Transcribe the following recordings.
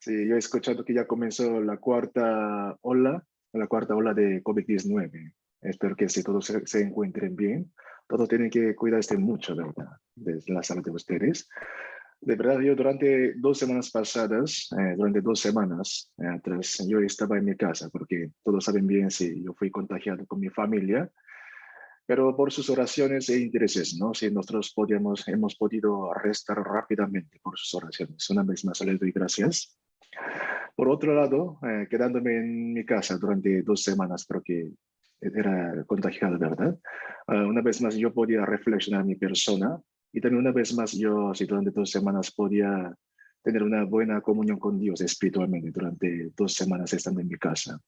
Sí, yo he escuchado que ya comenzó la cuarta ola de COVID-19. Espero que si todos se encuentren bien, todos tienen que cuidarse mucho, ¿verdad? De la salud de ustedes. De verdad, yo durante 2 semanas pasadas, durante 2 semanas atrás, yo estaba en mi casa porque todos saben bien si yo fui contagiado con mi familia, pero por sus oraciones e intereses, ¿no? Si nosotros hemos podido restar rápidamente por sus oraciones. Una vez más, les doy gracias. Por otro lado, quedándome en mi casa durante 2 semanas, porque era contagiado, ¿verdad? Una vez más yo podía reflexionar mi persona y también una vez más yo, si durante 2 semanas podía tener una buena comunión con Dios espiritualmente durante 2 semanas estando en mi casa.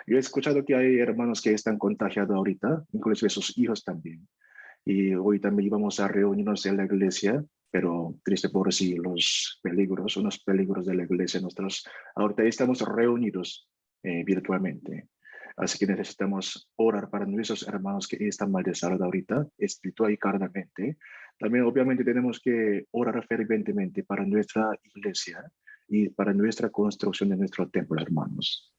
Yo he escuchado que hay hermanos que están contagiados ahorita, inclusive sus hijos también. Y hoy también íbamos a reunirnos en la iglesia, pero triste por sí unos peligros de la iglesia. Nosotros ahorita estamos reunidos virtualmente. Así que necesitamos orar para nuestros hermanos que están mal de salud ahorita, espiritual y carnalmente. También obviamente tenemos que orar fervientemente para nuestra iglesia y para nuestra construcción de nuestro templo, hermanos.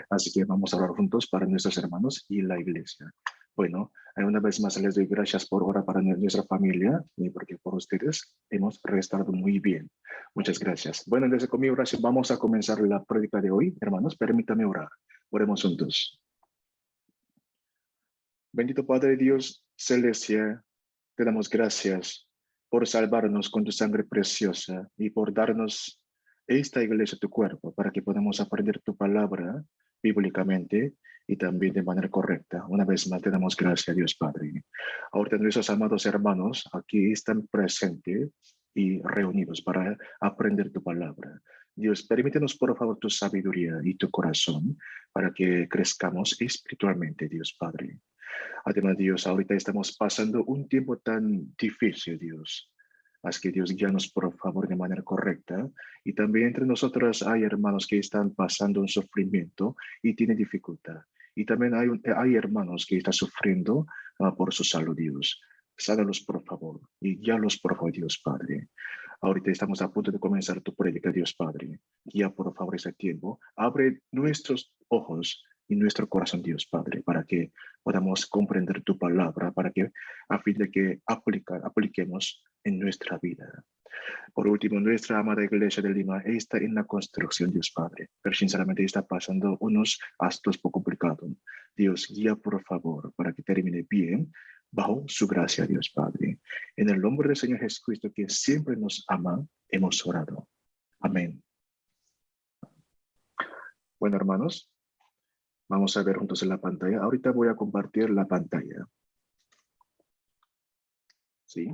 Así que vamos a orar juntos para nuestros hermanos y la iglesia. Bueno, una vez más les doy gracias por orar para nuestra familia y porque por ustedes hemos restado muy bien. Muchas gracias. Bueno, desde con mi oración vamos a comenzar la prédica de hoy. Hermanos, permítame orar. Oremos juntos. Bendito Padre Dios celestial, te damos gracias por salvarnos con tu sangre preciosa y por darnos esta iglesia, tu cuerpo, para que podamos aprender tu palabra bíblicamente y también de manera correcta. Una vez más te damos gracias, Dios Padre. Ahorita nuestros amados hermanos aquí están presentes y reunidos para aprender tu palabra. Dios, permítenos por favor tu sabiduría y tu corazón para que crezcamos espiritualmente, Dios Padre. Además, Dios, ahorita estamos pasando un tiempo tan difícil, Dios. Así que Dios, guíanos por favor de manera correcta. Y también entre nosotros hay hermanos que están pasando un sufrimiento y tienen dificultad. Y también hay hermanos que están sufriendo por su salud, Dios. Sánalos por favor y guíalos por favor, Dios Padre. Ahorita estamos a punto de comenzar tu prédica, Dios Padre. Guía por favor ese tiempo. Abre nuestros ojos y nuestro corazón, Dios Padre, para que podamos comprender tu palabra, para que a fin de que apliquemos en nuestra vida. Por último, nuestra amada iglesia de Lima está en la construcción, Dios Padre, pero sinceramente está pasando unos actos poco complicados. Dios, guía por favor para que termine bien bajo su gracia, Dios Padre. En el nombre del Señor Jesucristo, que siempre nos ama, hemos orado. Amén. Bueno, hermanos, vamos a ver juntos en la pantalla. Ahorita voy a compartir la pantalla. ¿Sí?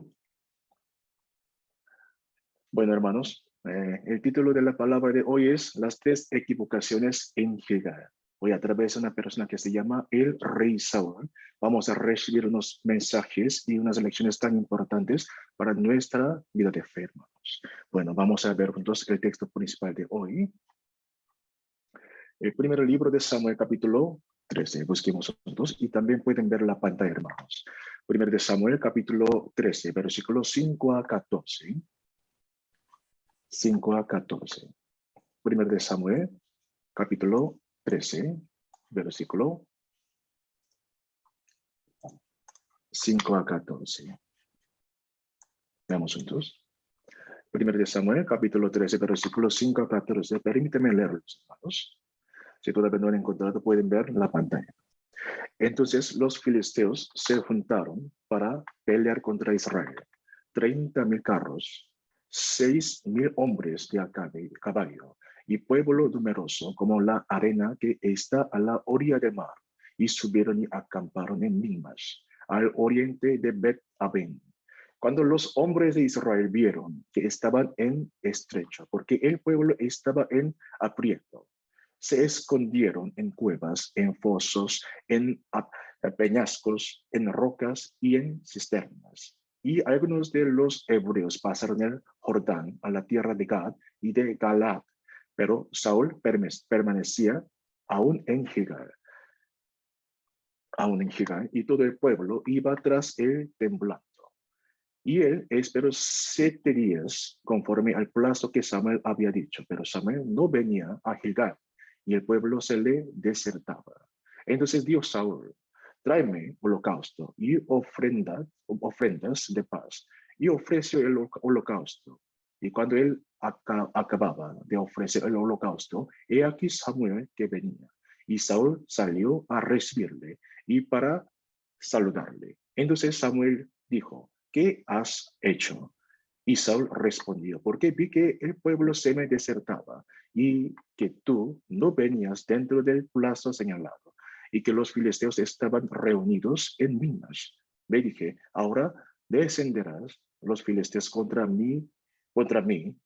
Bueno, hermanos, el título de la palabra de hoy es Las 3 equivocaciones en Gilgal. Hoy a través de una persona que se llama el Rey Saúl, vamos a recibir unos mensajes y unas lecciones tan importantes para nuestra vida de fe, hermanos. Bueno, vamos a ver juntos el texto principal de hoy. El primer libro de Samuel, capítulo 13. Busquemos juntos y también pueden ver la pantalla, hermanos. Primero de Samuel, capítulo 13, versículos 5 a 14. 5 a 14. Primero de Samuel, capítulo 13, versículo 5 a 14. Veamos juntos. Primero de Samuel, capítulo 13, versículo 5 a 14. Permíteme leerlos, hermanos. Si todavía no han encontrado, pueden ver la pantalla. Entonces los filisteos se juntaron para pelear contra Israel. 30,000 carros, 6,000 hombres de a caballo y pueblo numeroso como la arena que está a la orilla del mar. Y subieron y acamparon en Mimas, al oriente de Bet-Aven. Cuando los hombres de Israel vieron que estaban en estrecho, porque el pueblo estaba en aprieto, se escondieron en cuevas, en fosos, en peñascos, en rocas y en cisternas. Y algunos de los hebreos pasaron el Jordán a la tierra de Gad y de Galaad, pero Saúl permanecía aún en Gilgal. Y todo el pueblo iba tras él temblando. Y él esperó 7 días conforme al plazo que Samuel había dicho, pero Samuel no venía a Gilgal y el pueblo se le desertaba. Entonces dijo Saúl, tráeme holocausto y ofrendas de paz. Y ofreció el holocausto. Y cuando él acababa de ofrecer el holocausto, he aquí Samuel que venía. Y Saúl salió a recibirle y para saludarle. Entonces Samuel dijo, ¿qué has hecho? Y Saúl respondió, porque vi que el pueblo se me desertaba y que tú no venías dentro del plazo señalado y que los filisteos estaban reunidos en Minas. Le dije, ahora descenderás los filisteos contra mí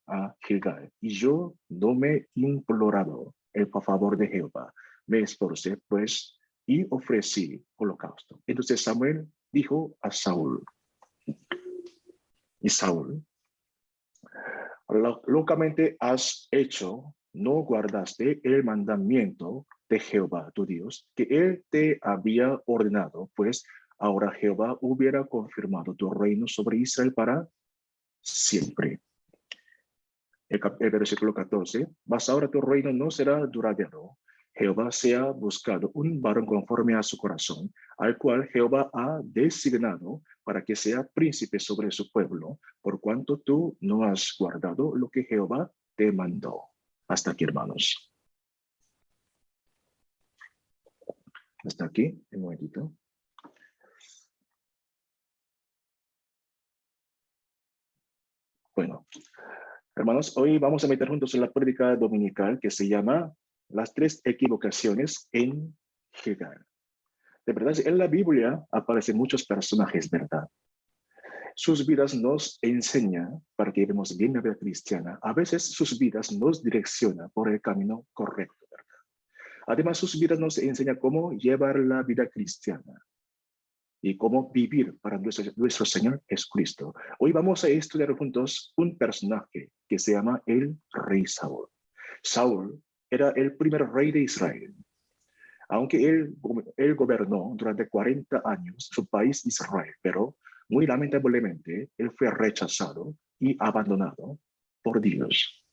a Gilgal. Y yo no me he implorado el favor de Jehová. Me esforcé, pues, y ofrecí holocausto. Entonces Samuel dijo a Saúl, y Saúl, locamente has hecho, no guardaste el mandamiento de Jehová, tu Dios, que él te había ordenado, pues ahora Jehová hubiera confirmado tu reino sobre Israel para siempre. El versículo 14, mas ahora tu reino no será duradero. Jehová se ha buscado un varón conforme a su corazón, al cual Jehová ha designado para que sea príncipe sobre su pueblo, por cuanto tú no has guardado lo que Jehová te mandó. Hasta aquí, hermanos. Hasta aquí, un momentito. Bueno, hermanos, hoy vamos a meter juntos en la prédica dominical que se llama Las 3 equivocaciones en Gilgal. De verdad, en la Biblia aparecen muchos personajes, ¿verdad? Sus vidas nos enseñan para que vivamos bien la vida cristiana. A veces sus vidas nos direccionan por el camino correcto, ¿verdad? Además, sus vidas nos enseñan cómo llevar la vida cristiana y cómo vivir para nuestro Señor Jesucristo. Hoy vamos a estudiar juntos un personaje que se llama el rey Saúl. Saúl era el primer rey de Israel. Aunque él gobernó durante 40 años su país Israel, pero muy lamentablemente él fue rechazado y abandonado por Dios.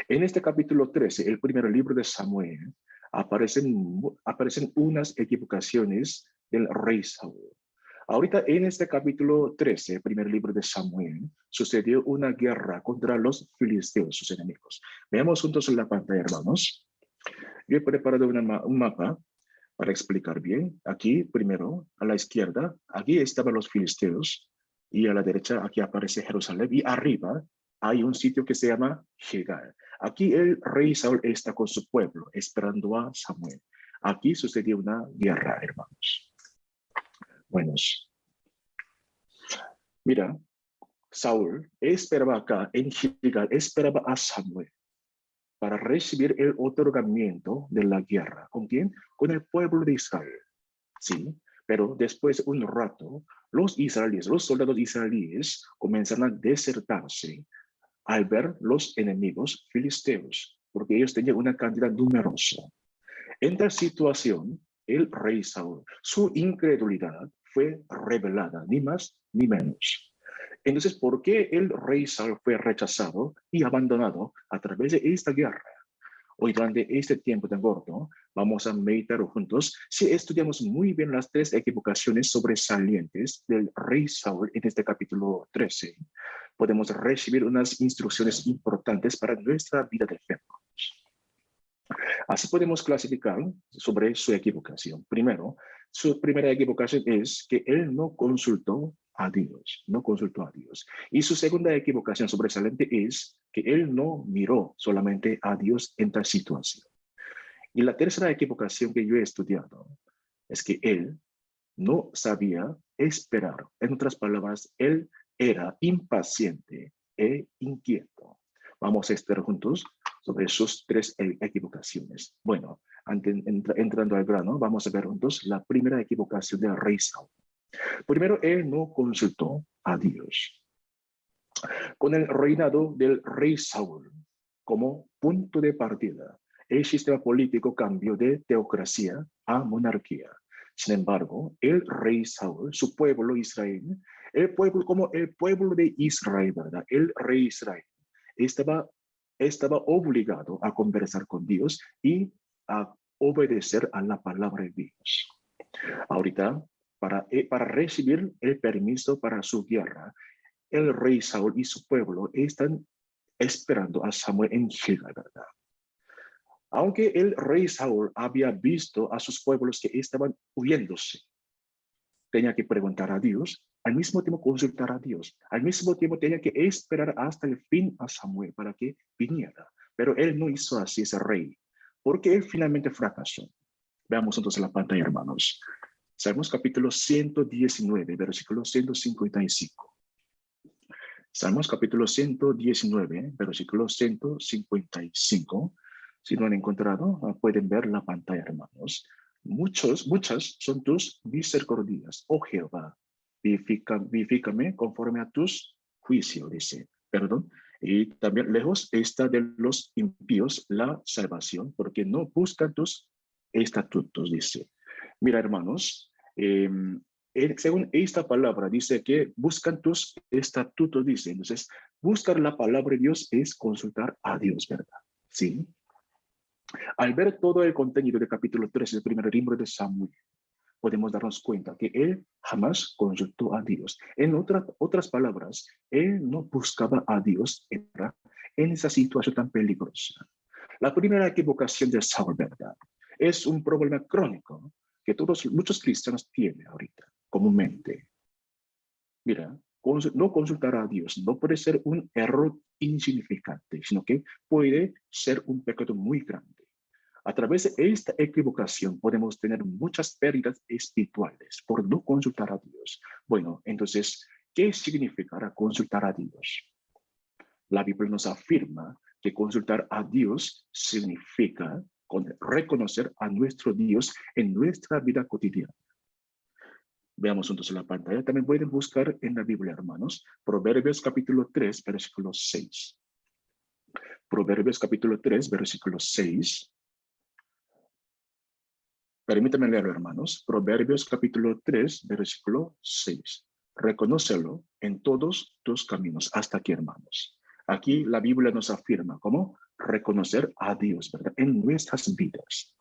En este capítulo 13, el primer libro de Samuel, aparecen unas equivocaciones del rey Saúl. Ahorita en este capítulo 13, primer libro de Samuel, sucedió una guerra contra los filisteos, sus enemigos. Veamos juntos en la pantalla, hermanos. Yo he preparado un mapa para explicar bien. Aquí, primero, a la izquierda, aquí estaban los filisteos, y a la derecha, aquí aparece Jerusalén, y arriba hay un sitio que se llama Gilgal. Aquí el rey Saúl está con su pueblo, esperando a Samuel. Aquí sucedió una guerra, hermanos. Buenos. Mira, Saúl esperaba acá en Gilgal, esperaba a Samuel para recibir el otorgamiento de la guerra. ¿Con quién? Con el pueblo de Israel. Sí, pero después de un rato, los soldados israelíes comenzaron a desertarse al ver los enemigos filisteos, porque ellos tenían una cantidad numerosa. En tal situación, el rey Saúl, su incredulidad fue revelada, ni más ni menos. Entonces, ¿por qué el rey Saúl fue rechazado y abandonado a través de esta guerra? Hoy, durante este tiempo tan corto, vamos a meditar juntos si estudiamos muy bien las 3 equivocaciones sobresalientes del rey Saúl en este capítulo 13. Podemos recibir unas instrucciones importantes para nuestra vida de fe. Así podemos clasificar sobre su equivocación. Primero, su primera equivocación es que él no consultó a Dios, no consultó a Dios. Y su segunda equivocación sobresaliente es que él no miró solamente a Dios en tal situación. Y la tercera equivocación que yo he estudiado es que él no sabía esperar. En otras palabras, él era impaciente e inquieto. Vamos a estar juntos sobre sus 3 equivocaciones. Bueno, entrando al grano, vamos a ver juntos la primera equivocación del rey Saúl. Primero, él no consultó a Dios. Con el reinado del rey Saúl como punto de partida, el sistema político cambió de teocracia a monarquía. Sin embargo, el rey Saúl, su pueblo Israel, El pueblo, como el pueblo de Israel, ¿verdad? El rey Israel estaba, estaba obligado a conversar con Dios y a obedecer a la palabra de Dios. Ahorita, para recibir el permiso para su guerra, el rey Saúl y su pueblo están esperando a Samuel en Gilgal, ¿verdad? Aunque el rey Saúl había visto a sus pueblos que estaban huyéndose, tenía que preguntar a Dios, al mismo tiempo consultar a Dios, al mismo tiempo tenía que esperar hasta el fin a Samuel para que viniera. Pero él no hizo así, ese rey, porque él finalmente fracasó. Veamos entonces la pantalla, hermanos. Salmos capítulo 119, versículo 155. Salmos capítulo 119, versículo 155. Si no han encontrado, pueden ver la pantalla, hermanos. Muchas son tus misericordias, oh Jehová. Vivifícame conforme a tus juicios, dice. Perdón. Y también lejos está de los impíos la salvación, porque no buscan tus estatutos, dice. Mira, hermanos, según esta palabra dice que buscan tus estatutos, dice. Entonces, buscar la palabra de Dios es consultar a Dios, ¿verdad? Sí. Al ver todo el contenido del capítulo 13 del primer libro de Samuel, podemos darnos cuenta que él jamás consultó a Dios. En otras palabras, él no buscaba a Dios en esa situación tan peligrosa. La primera equivocación de Saúl, ¿verdad? Es un problema crónico que muchos cristianos tienen ahorita, comúnmente. Mira, no consultar a Dios no puede ser un error insignificante, sino que puede ser un pecado muy grande. A través de esta equivocación podemos tener muchas pérdidas espirituales por no consultar a Dios. Bueno, entonces, ¿qué significará consultar a Dios? La Biblia nos afirma que consultar a Dios significa reconocer a nuestro Dios en nuestra vida cotidiana. Veamos entonces la pantalla. También pueden buscar en la Biblia, hermanos, Proverbios capítulo 3, versículo 6. Proverbios capítulo 3, versículo 6. Permítanme leerlo, hermanos. Proverbios capítulo 3, versículo 6. Reconócelo en todos tus caminos. Hasta aquí, hermanos. Aquí la Biblia nos afirma cómo reconocer a Dios, ¿verdad? En nuestras vidas.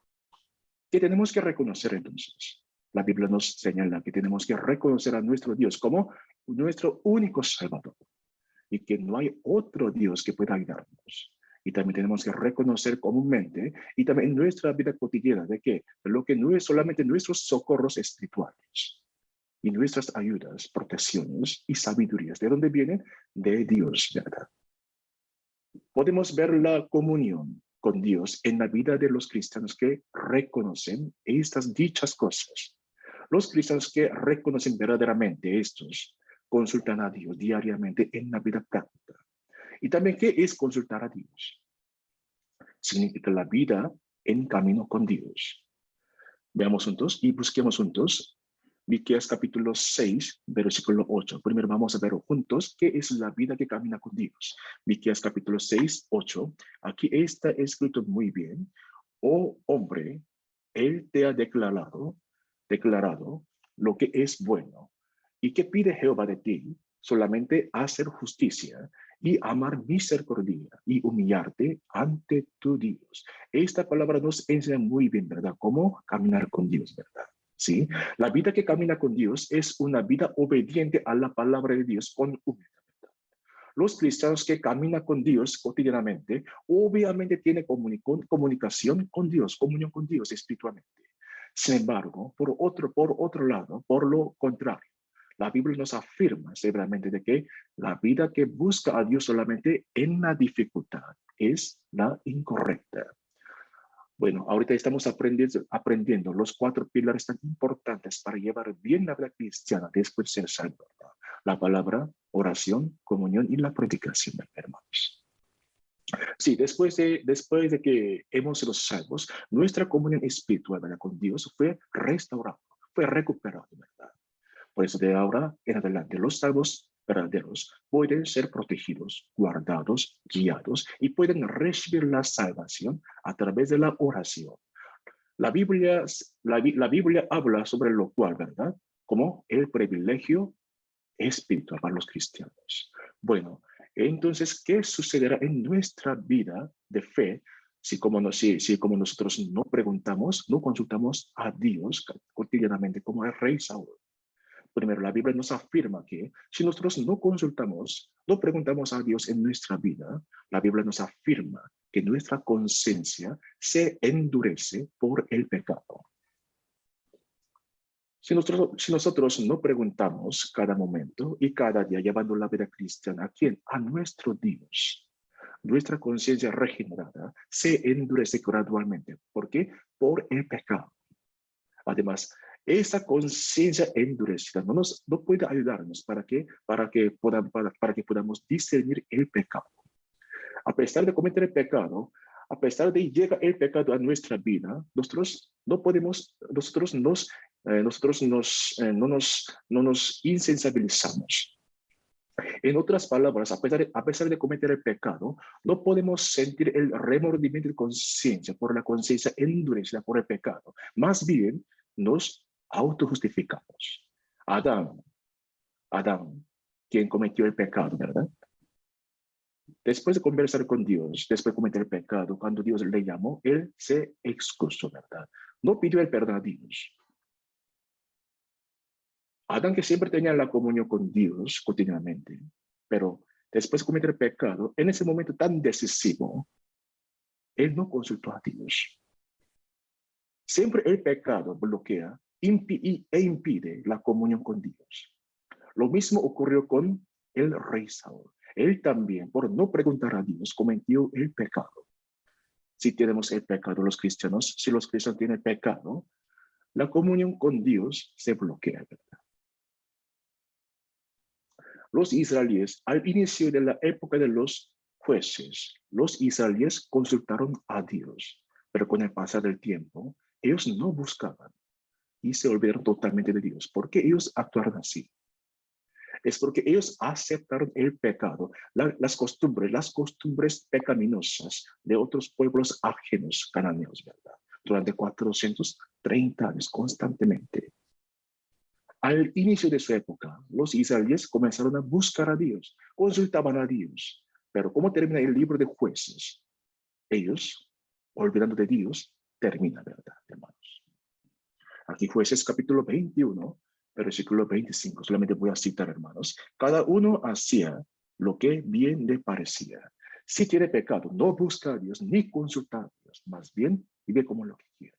¿Qué tenemos que reconocer entonces? La Biblia nos señala que tenemos que reconocer a nuestro Dios como nuestro único Salvador y que no hay otro Dios que pueda ayudarnos. Y también tenemos que reconocer comúnmente y también en nuestra vida cotidiana de que lo que no es solamente nuestros socorros espirituales y nuestras ayudas, protecciones y sabidurías, ¿de dónde vienen? De Dios, ¿verdad? Podemos ver la comunión con Dios en la vida de los cristianos que reconocen estas dichas cosas. Los cristianos que reconocen verdaderamente estos consultan a Dios diariamente en la vida práctica. Y también, ¿qué es consultar a Dios? Significa la vida en camino con Dios. Veamos juntos y busquemos juntos Miqueas capítulo 6, versículo 8. Primero vamos a ver juntos qué es la vida que camina con Dios. Miqueas capítulo 6, 8. Aquí está escrito muy bien. Oh hombre, Él te ha declarado lo que es bueno. ¿Y qué pide Jehová de ti? Solamente hacer justicia y amar misericordia y humillarte ante tu Dios. Esta palabra nos enseña muy bien, ¿verdad? Cómo caminar con Dios, ¿verdad? ¿Sí? La vida que camina con Dios es una vida obediente a la palabra de Dios con humildad. Los cristianos que caminan con Dios cotidianamente, obviamente tienen comunicación con Dios, comunión con Dios espiritualmente. Sin embargo, por otro lado, por lo contrario, la Biblia nos afirma severamente de que la vida que busca a Dios solamente en la dificultad es la incorrecta. Bueno, ahorita estamos aprendiendo los 4 pilares tan importantes para llevar bien la vida cristiana después de ser salvo. La palabra, oración, comunión y la predicación, hermanos. Sí, después de que hemos sido salvos, nuestra comunión espiritual, ¿verdad?, con Dios fue restaurada, fue recuperada, ¿verdad? Por eso de ahora en adelante los salvos verdaderos pueden ser protegidos, guardados, guiados y pueden recibir la salvación a través de la oración. La Biblia habla sobre lo cual, ¿verdad? Como el privilegio espiritual para los cristianos. Bueno, entonces, ¿qué sucederá en nuestra vida de fe si como nosotros no preguntamos, no consultamos a Dios cotidianamente como el rey Saúl? Primero, la Biblia nos afirma que si nosotros no consultamos, no preguntamos a Dios en nuestra vida, la Biblia nos afirma que nuestra conciencia se endurece por el pecado. Si nosotros no preguntamos cada momento y cada día llevando la vida cristiana, ¿a quién? A nuestro Dios. Nuestra conciencia regenerada se endurece gradualmente. ¿Por qué? Por el pecado. Además, esa conciencia endurecida no puede ayudarnos para que podamos discernir el pecado. A pesar de cometer el pecado, a pesar de llegar el pecado a nuestra vida, nosotros no nos insensibilizamos. En otras palabras, a pesar de cometer el pecado, no podemos sentir el remordimiento de conciencia por la conciencia endurecida por el pecado. Más bien, nos autojustificamos. Adán, quien cometió el pecado, ¿verdad? Después de conversar con Dios, después de cometer el pecado, cuando Dios le llamó, él se excusó, ¿verdad? No pidió el perdón a Dios. Adán, que siempre tenía la comunión con Dios cotidianamente, pero después de cometer el pecado, en ese momento tan decisivo, él no consultó a Dios. Siempre el pecado bloquea e impide la comunión con Dios. Lo mismo ocurrió con el rey Saúl. Él también, por no preguntar a Dios, cometió el pecado. Si tenemos el pecado los cristianos, si los cristianos tienen el pecado, la comunión con Dios se bloquea, ¿verdad? Los israelíes, al inicio de la época de los jueces, los israelíes consultaron a Dios, pero con el pasar del tiempo, ellos no buscaban y se olvidaron totalmente de Dios. ¿Por qué ellos actuaron así? Es porque ellos aceptaron el pecado, las costumbres pecaminosas de otros pueblos ajenos cananeos, ¿verdad? Durante 430 años constantemente. Al inicio de su época, los israelíes comenzaron a buscar a Dios, consultaban a Dios. Pero ¿cómo termina el libro de Jueces? Ellos, olvidando de Dios, termina, ¿verdad, hermanos? Aquí Jueces capítulo 21, versículo 25. Solamente voy a citar, hermanos. Cada uno hacía lo que bien le parecía. Si tiene pecado, no busca a Dios ni consulta a Dios. Más bien, vive como lo que quiera.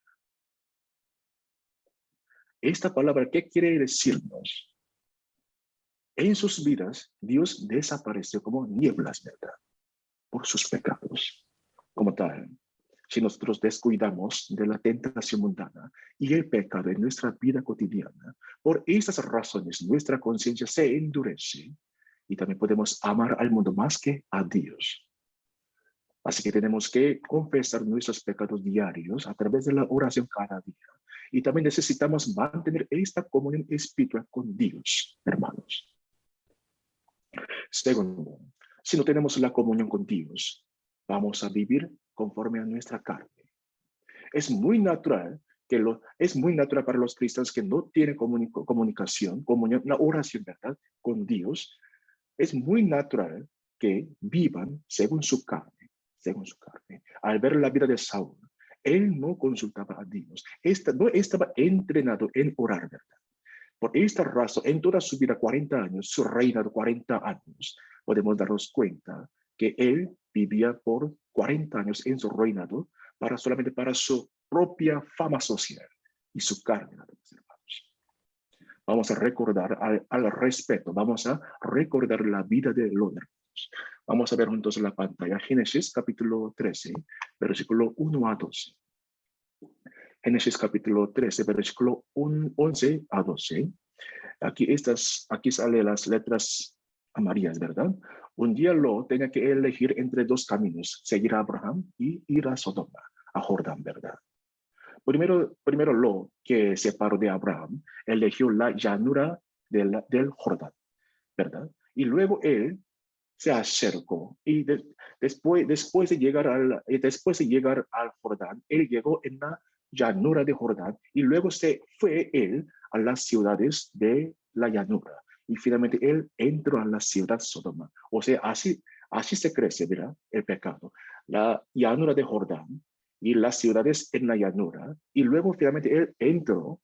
Esta palabra, ¿qué quiere decirnos? En sus vidas, Dios desapareció como nieblas, ¿verdad? Por sus pecados. Como tal, si nosotros descuidamos de la tentación mundana y el pecado en nuestra vida cotidiana, por esas razones nuestra conciencia se endurece y también podemos amar al mundo más que a Dios. Así que tenemos que confesar nuestros pecados diarios a través de la oración cada día. Y también necesitamos mantener esta comunión espiritual con Dios, hermanos. Segundo, si no tenemos la comunión con Dios, vamos a vivir conforme a nuestra carne. Es muy natural para los cristianos que no tienen comunicación, comunión, una oración, ¿verdad?, con Dios. Es muy natural que vivan según su carne, según su carne. Al ver la vida de Saúl, él no consultaba a Dios. No estaba entrenado en orar, ¿verdad? Por esta razón, en toda su vida, 40 años, su reinado 40 años, podemos darnos cuenta que él vivía por 40 años en su reinado solamente para su propia fama social y su carne, hermanos. Vamos a recordar al respeto, vamos a recordar la vida de los hermanos. Vamos a ver juntos en la pantalla Génesis capítulo 13, versículo 1 a 12. Génesis capítulo 13, versículo 11 a 12. Aquí salen las letras amarillas, ¿verdad? Un día Lot tenía que elegir entre dos caminos, seguir a Abraham y ir a Sodoma, a Jordán, ¿verdad? Primero Lot, que se separó de Abraham, eligió la llanura del Jordán, ¿verdad? Y luego él se acercó y después de llegar al Jordán, él llegó en la llanura de Jordán y luego se fue él a las ciudades de la llanura. y finalmente él entró a la ciudad Sodoma. O sea, así se crece, ¿verdad? El pecado. La llanura de Jordán y las ciudades en la llanura, y luego finalmente él entró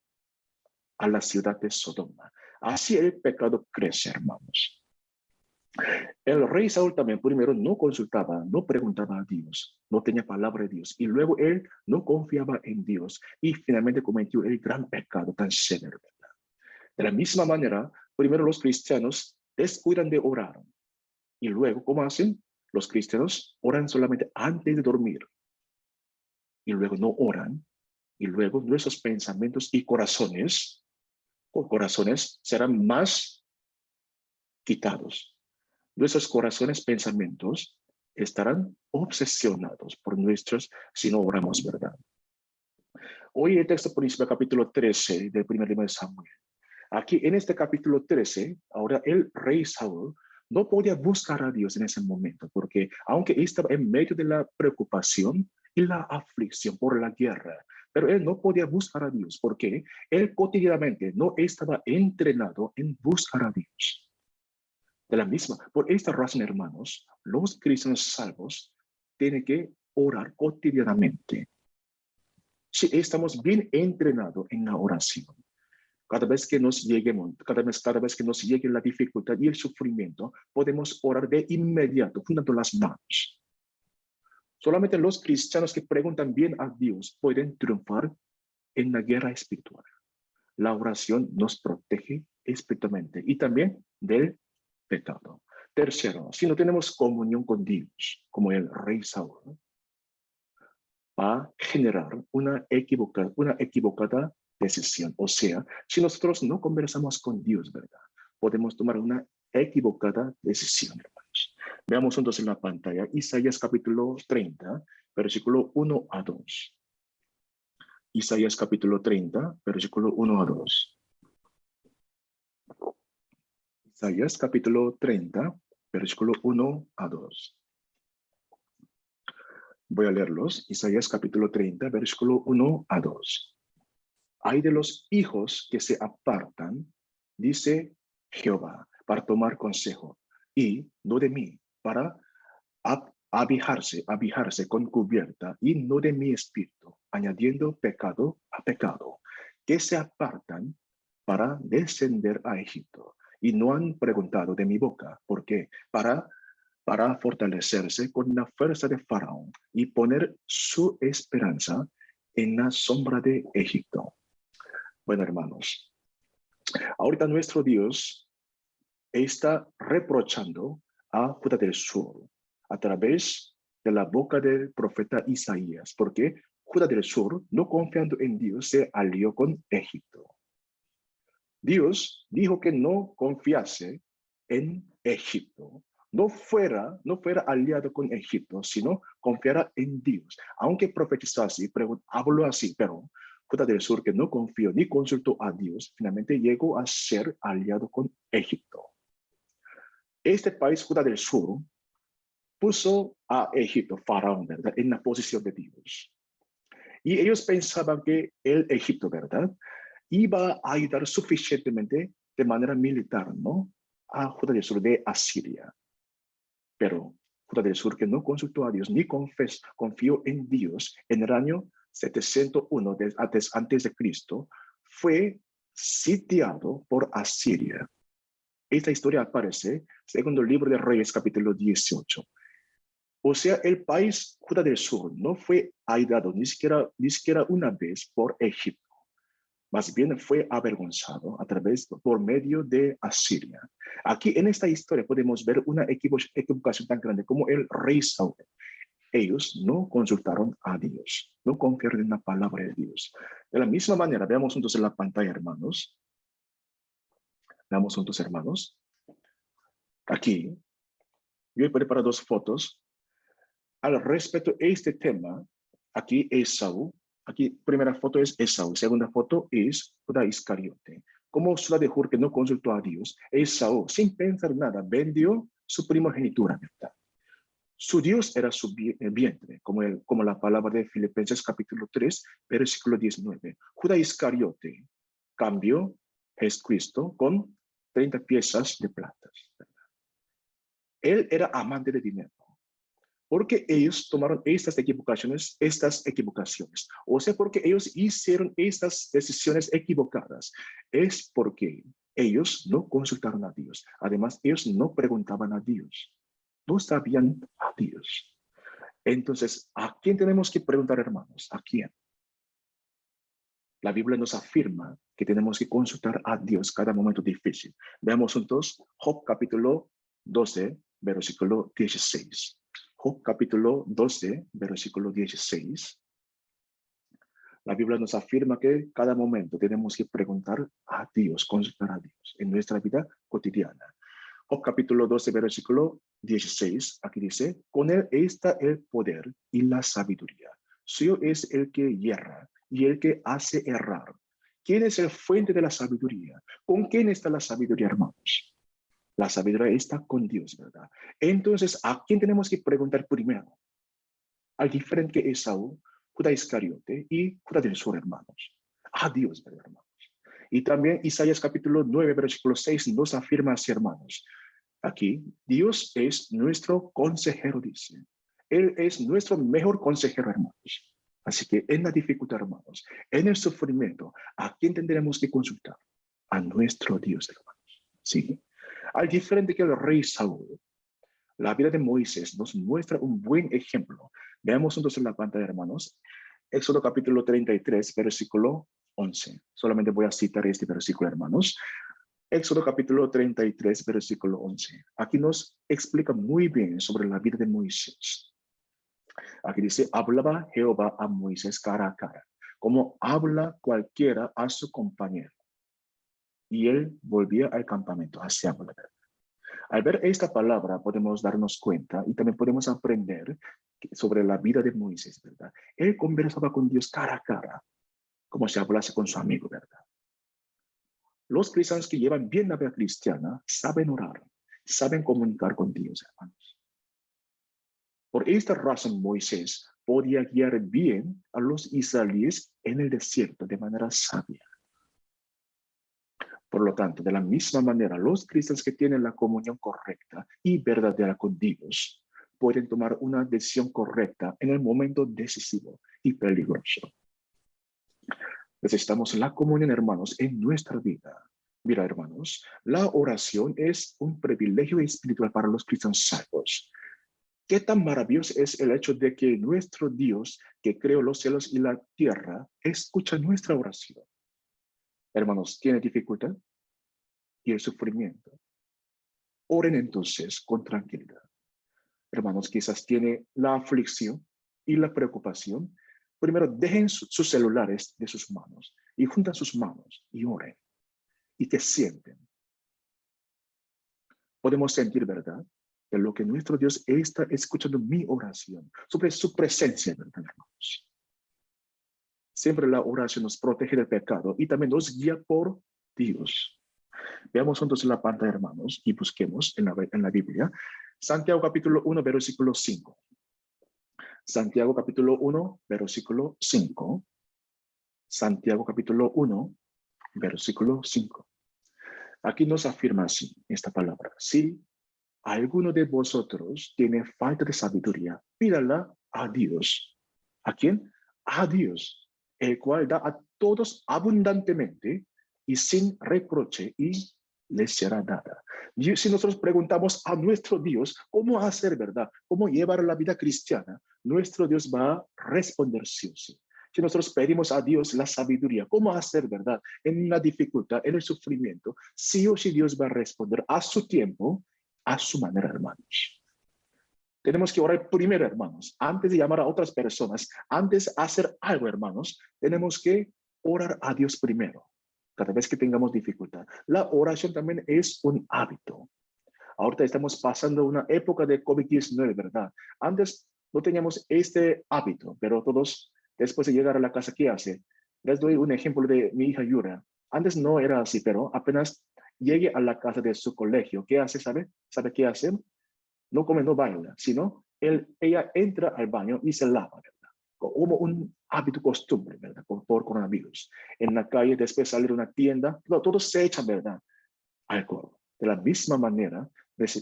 a la ciudad de Sodoma. Así el pecado crece, hermanos. El rey Saúl también primero no consultaba, no preguntaba a Dios, no tenía palabra de Dios, y luego él no confiaba en Dios y finalmente cometió el gran pecado tan severo. De la misma manera, primero los cristianos descuidan de orar y luego, ¿cómo hacen? Los cristianos oran solamente antes de dormir y luego no oran y luego nuestros pensamientos y corazones serán más quitados. Nuestros corazones, pensamientos estarán obsesionados por nuestros si no oramos, ¿verdad? Hoy el texto principal, capítulo 13 del primer libro de Samuel. Aquí en este capítulo 13, ahora el rey Saúl no podía buscar a Dios en ese momento, porque aunque estaba en medio de la preocupación y la aflicción por la guerra, pero él no podía buscar a Dios porque él cotidianamente no estaba entrenado en buscar a Dios. De la misma, por esta razón, hermanos, los cristianos salvos tienen que orar cotidianamente. Si estamos bien entrenados en la oración, cada vez que nos llegue la dificultad y el sufrimiento, podemos orar de inmediato, juntando las manos. Solamente los cristianos que preguntan bien a Dios pueden triunfar en la guerra espiritual. La oración nos protege espiritualmente y también del pecado. Tercero, si no tenemos comunión con Dios, como el rey Saúl, va a generar una equivocada decisión. O sea, si nosotros no conversamos con Dios, ¿verdad? Podemos tomar una equivocada decisión, hermanos. Veamos entonces en la pantalla Isaías capítulo 30, versículo 1 a 2. Isaías capítulo 30, versículo 1 a 2. Isaías capítulo 30, versículo 1 a 2. Voy a leerlos. Isaías capítulo 30, versículo 1 a 2. Hay de los hijos que se apartan, dice Jehová, para tomar consejo, y no de mí, para abijarse con cubierta, y no de mi espíritu, añadiendo pecado a pecado, que se apartan para descender a Egipto, y no han preguntado de mi boca, ¿por qué? Para fortalecerse con la fuerza de Faraón y poner su esperanza en la sombra de Egipto. Bueno, hermanos, ahorita nuestro Dios está reprochando a Judá del Sur a través de la boca del profeta Isaías, porque Judá del Sur, no confiando en Dios, se alió con Egipto. Dios dijo que no confiase en Egipto, no fuera aliado con Egipto, sino confiara en Dios. Aunque profetizó así, habló así, pero Judá del Sur, que no confió ni consultó a Dios, finalmente llegó a ser aliado con Egipto. Este país, Judá del Sur, puso a Egipto, Faraón, ¿verdad?, en la posición de Dios. Y ellos pensaban que el Egipto, ¿verdad?, iba a ayudar suficientemente de manera militar, ¿no?, a Judá del Sur de Asiria. Pero Judá del Sur, que no consultó a Dios ni confió en Dios, en el año 701 antes de Cristo, fue sitiado por Asiria. Esta historia aparece segundo el libro de Reyes, capítulo 18. O sea, el país Judá del Sur no fue ayudado ni siquiera una vez por Egipto. Más bien fue avergonzado por medio de Asiria. Aquí en esta historia podemos ver una equivocación tan grande como el rey Saúl. Ellos no consultaron a Dios, no confiaron en la palabra de Dios. De la misma manera, veamos juntos en la pantalla, hermanos. Veamos juntos, hermanos. Aquí, yo he preparado dos fotos. Al respecto de este tema, aquí Esaú. Aquí, primera foto es Esaú, segunda foto es Judá Iscariote. Como Judá de Jur, que no consultó a Dios, Esaú, sin pensar nada, vendió su primogenitura, ¿verdad? Su Dios era su vientre, como la palabra de Filipenses capítulo 3, versículo 19. Judá Iscariote cambió Jesucristo con 30 piezas de plata. Él era amante de dinero. Porque ellos tomaron estas equivocaciones. O sea, porque ellos hicieron estas decisiones equivocadas. Es porque ellos no consultaron a Dios. Además, ellos no preguntaban a Dios. No sabían a Dios. Entonces, ¿a quién tenemos que preguntar, hermanos? ¿A quién? La Biblia nos afirma que tenemos que consultar a Dios cada momento difícil. Veamos juntos Job capítulo 12, versículo 16. Job capítulo 12, versículo 16. La Biblia nos afirma que cada momento tenemos que preguntar a Dios, consultar a Dios en nuestra vida cotidiana. Job capítulo 12, versículo 16, aquí dice, con él está el poder y la sabiduría. Suyo es el que hierra y el que hace errar. ¿Quién es el fuente de la sabiduría? ¿Con quién está la sabiduría, hermanos? La sabiduría está con Dios, ¿verdad? Entonces, ¿a quién tenemos que preguntar primero? Al diferente que Esaú, Judá Iscariote y Judá del Sur, hermanos. A Dios, ¿verdad, hermanos? Y también Isaías capítulo 9, versículo 6 nos afirma así, hermanos. Aquí, Dios es nuestro consejero, dice. Él es nuestro mejor consejero, hermanos. Así que en la dificultad, hermanos, en el sufrimiento, ¿a quién tendremos que consultar? A nuestro Dios, hermanos. Sí. Al diferente que el rey Saúl, la vida de Moisés nos muestra un buen ejemplo. Veamos entonces en la pantalla, hermanos. Éxodo capítulo 33, versículo 11. Solamente voy a citar este versículo, hermanos. Éxodo capítulo 33, versículo 11. Aquí nos explica muy bien sobre la vida de Moisés. Aquí dice, hablaba Jehová a Moisés cara a cara, como habla cualquiera a su compañero. Y él volvía al campamento, hacia la verdad. Al ver esta palabra podemos darnos cuenta y también podemos aprender sobre la vida de Moisés, ¿verdad? Él conversaba con Dios cara a cara, como si hablase con su amigo, ¿verdad? Los cristianos que llevan bien la vida cristiana saben orar, saben comunicar con Dios, hermanos. Por esta razón Moisés podía guiar bien a los israelíes en el desierto de manera sabia. Por lo tanto, de la misma manera, los cristianos que tienen la comunión correcta y verdadera con Dios pueden tomar una decisión correcta en el momento decisivo y peligroso. Necesitamos la comunión, hermanos, en nuestra vida. Mira, hermanos, la oración es un privilegio espiritual para los cristianos salvos. Qué tan maravilloso es el hecho de que nuestro Dios, que creó los cielos y la tierra, escucha nuestra oración. Hermanos, ¿tiene dificultad y el sufrimiento? Oren entonces con tranquilidad. Hermanos, quizás tiene la aflicción y la preocupación. Primero, dejen sus celulares de sus manos y juntan sus manos y oren. ¿Y qué sienten? Podemos sentir, ¿verdad?, de lo que nuestro Dios está escuchando mi oración, sobre su presencia, ¿verdad, hermanos? Siempre la oración nos protege del pecado y también nos guía por Dios. Veamos entonces la pantalla, hermanos, y busquemos en la Biblia. Santiago capítulo 1, versículo 5. Santiago capítulo 1, versículo 5. Santiago capítulo 1, versículo 5. Aquí nos afirma así esta palabra. Si alguno de vosotros tiene falta de sabiduría, pídala a Dios. ¿A quién? A Dios, el cual da a todos abundantemente y sin reproche y les será dada. Y si nosotros preguntamos a nuestro Dios cómo hacer, ¿verdad?, cómo llevar la vida cristiana, nuestro Dios va a responder sí o sí. Si nosotros pedimos a Dios la sabiduría, cómo hacer, ¿verdad?, en la dificultad, en el sufrimiento, sí o sí Dios va a responder a su tiempo, a su manera, hermanos. Tenemos que orar primero, hermanos, antes de llamar a otras personas, antes de hacer algo, hermanos, tenemos que orar a Dios primero, cada vez que tengamos dificultad. La oración también es un hábito. Ahorita estamos pasando una época de COVID-19, ¿verdad? Antes no teníamos este hábito, pero todos, después de llegar a la casa, ¿qué hace? Les doy un ejemplo de mi hija Yura. Antes no era así, pero apenas llegue a la casa de su colegio, ¿qué hace? ¿Sabe qué hace? No come, no baila, sino ella entra al baño y se lava, ¿verdad? Como un hábito costumbre, ¿verdad? Por coronavirus. En la calle, después salir a una tienda, todos se echan, ¿verdad?, alcohol. De la misma manera,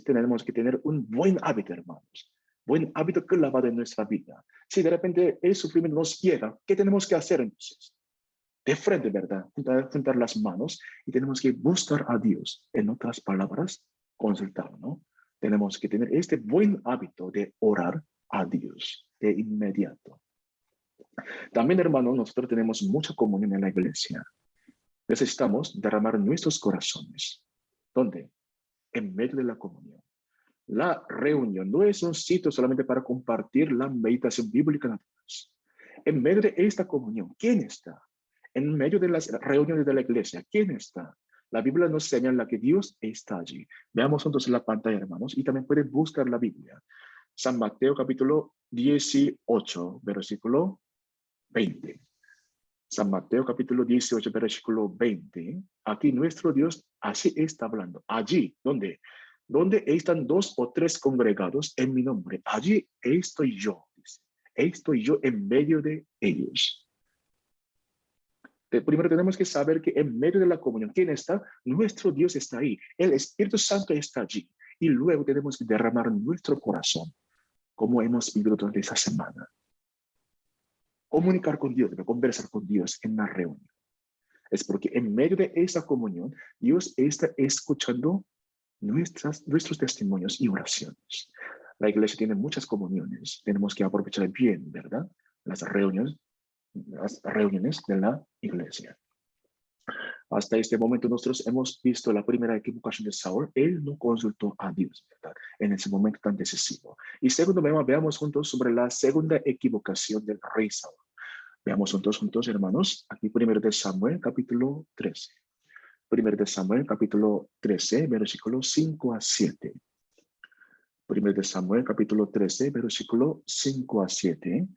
tenemos que tener un buen hábito, hermanos. Buen hábito clavado en nuestra vida. Si de repente el sufrimiento nos llega, ¿qué tenemos que hacer entonces? De frente, ¿verdad? Juntar las manos y tenemos que buscar a Dios. En otras palabras, consultar, ¿no? Tenemos que tener este buen hábito de orar a Dios de inmediato. También, hermanos, nosotros tenemos mucha comunión en la iglesia. Necesitamos derramar nuestros corazones. ¿Dónde? En medio de la comunión. La reunión no es un sitio solamente para compartir la meditación bíblica nada más. En medio de esta comunión, ¿quién está? En medio de las reuniones de la iglesia, ¿quién está? La Biblia nos señala que Dios está allí. Veamos juntos en la pantalla, hermanos, y también pueden buscar la Biblia. San Mateo capítulo 18, versículo 20. San Mateo capítulo 18, versículo 20. Aquí nuestro Dios así está hablando. Allí, ¿dónde? Donde están 2 o 3 congregados en mi nombre. Allí estoy yo, dice. Estoy yo en medio de ellos. Primero tenemos que saber que en medio de la comunión, ¿quién está? Nuestro Dios está ahí. El Espíritu Santo está allí. Y luego tenemos que derramar nuestro corazón, como hemos vivido durante esa semana. Comunicar con Dios, conversar con Dios en la reunión. Es porque en medio de esa comunión, Dios está escuchando nuestros testimonios y oraciones. La iglesia tiene muchas comuniones. Tenemos que aprovechar bien, ¿verdad? Las reuniones de la iglesia. Hasta este momento nosotros hemos visto la primera equivocación de Saúl. Él no consultó a Dios, ¿verdad? En ese momento tan decisivo. Y segundo, veamos juntos sobre la segunda equivocación del rey Saúl. Veamos juntos, hermanos, aquí primero de Samuel, capítulo 13. Primero de Samuel, capítulo 13, versículos 5 a 7. Primero de Samuel, capítulo 13, versículo 5 a 7.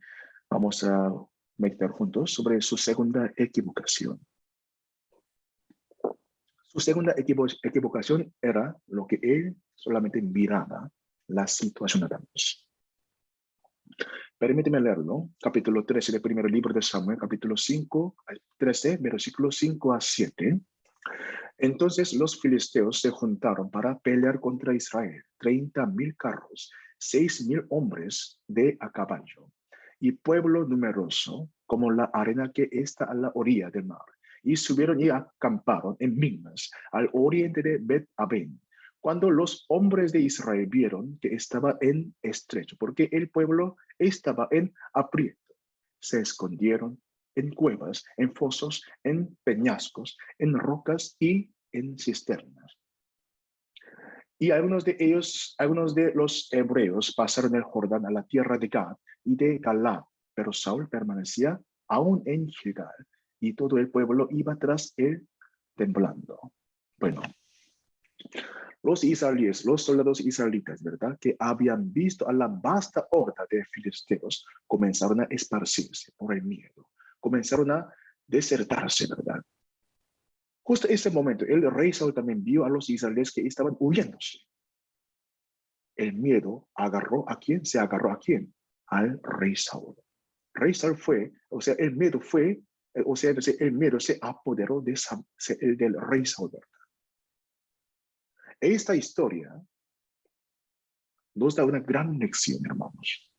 Vamos a meditar juntos sobre su segunda equivocación. Su segunda equivocación era lo que él solamente miraba, la situación nada más. Permíteme leerlo. Capítulo 13 del primer libro de Samuel, capítulo 13, versículos 5 a 7. Entonces los filisteos se juntaron para pelear contra Israel, 30,000 carros, 6,000 hombres de a caballo, y pueblo numeroso como la arena que está a la orilla del mar. Y subieron y acamparon en Minas, al oriente de Bet-Aben. Cuando los hombres de Israel vieron que estaba en estrecho, porque el pueblo estaba en aprieto, se escondieron en cuevas, en fosos, en peñascos, en rocas y en cisternas. Y algunos de los hebreos pasaron el Jordán a la tierra de Gad y de Galad, pero Saúl permanecía aún en Gilgal, y todo el pueblo iba tras él temblando. Bueno, los israelíes, los soldados israelitas, ¿verdad? Que habían visto a la vasta horda de filisteos, comenzaron a esparcirse por el miedo. Comenzaron a desertarse, ¿verdad? Justo en ese momento, el rey Saúl también vio a los israelíes que estaban huyéndose. El miedo agarró a quién? Se agarró a quién? Al rey Saúl. Rey Saúl fue, o sea, el miedo fue, o sea, entonces el miedo se apoderó del rey Saúl, ¿verdad? Esta historia nos da una gran lección, hermanos.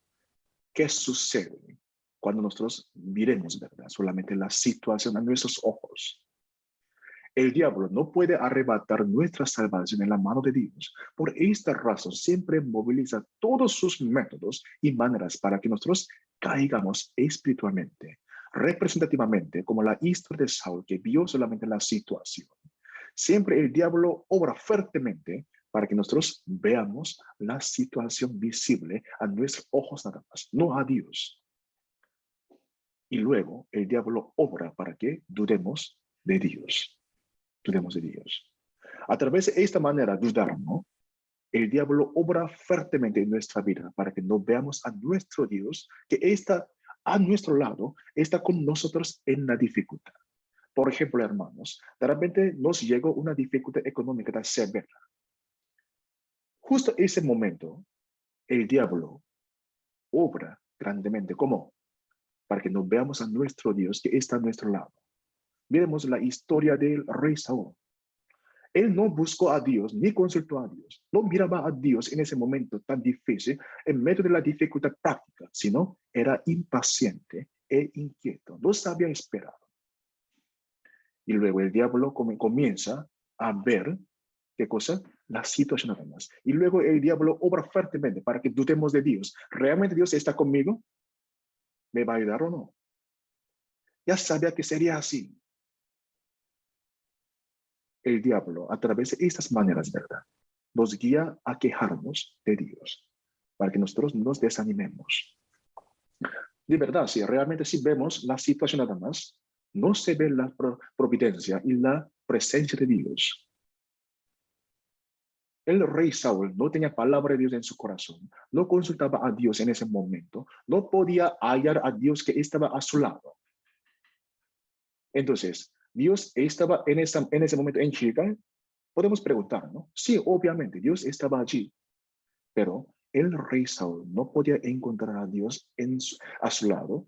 ¿Qué sucede cuando nosotros miremos, ¿verdad? Solamente la situación a nuestros ojos? El diablo no puede arrebatar nuestra salvación en la mano de Dios. Por esta razón, siempre moviliza todos sus métodos y maneras para que nosotros caigamos espiritualmente, representativamente, como la historia de Saúl, que vio solamente la situación. Siempre el diablo obra fuertemente para que nosotros veamos la situación visible a nuestros ojos nada más, no a Dios. Y luego el diablo obra para que dudemos de Dios. Dudemos de Dios. A través de esta manera dudar, ¿no? El diablo obra fuertemente en nuestra vida para que no veamos a nuestro Dios que está a nuestro lado, está con nosotros en la dificultad. Por ejemplo, hermanos, de repente nos llegó una dificultad económica tan severa. Justo ese momento, el diablo obra grandemente. ¿Cómo? Para que no veamos a nuestro Dios que está a nuestro lado. Miremos la historia del rey Saúl. Él no buscó a Dios ni consultó a Dios. No miraba a Dios en ese momento tan difícil, en medio de la dificultad práctica, sino era impaciente e inquieto. No sabía esperar. Y luego el diablo comienza a ver, ¿qué cosa? La situación nada más. Y luego el diablo obra fuertemente para que dudemos de Dios. ¿Realmente Dios está conmigo? ¿Me va a ayudar o no? Ya sabía que sería así. El diablo, a través de estas maneras, ¿verdad?, nos guía a quejarnos de Dios, para que nosotros nos desanimemos. De verdad, si realmente si vemos la situación nada más, no se ve la providencia y la presencia de Dios. El rey Saúl no tenía palabra de Dios en su corazón, no consultaba a Dios en ese momento, no podía hallar a Dios que estaba a su lado. Entonces, ¿Dios estaba en ese momento en Gilgal? Podemos preguntar, ¿no? Sí, obviamente, Dios estaba allí, pero el rey Saúl no podía encontrar a Dios a su lado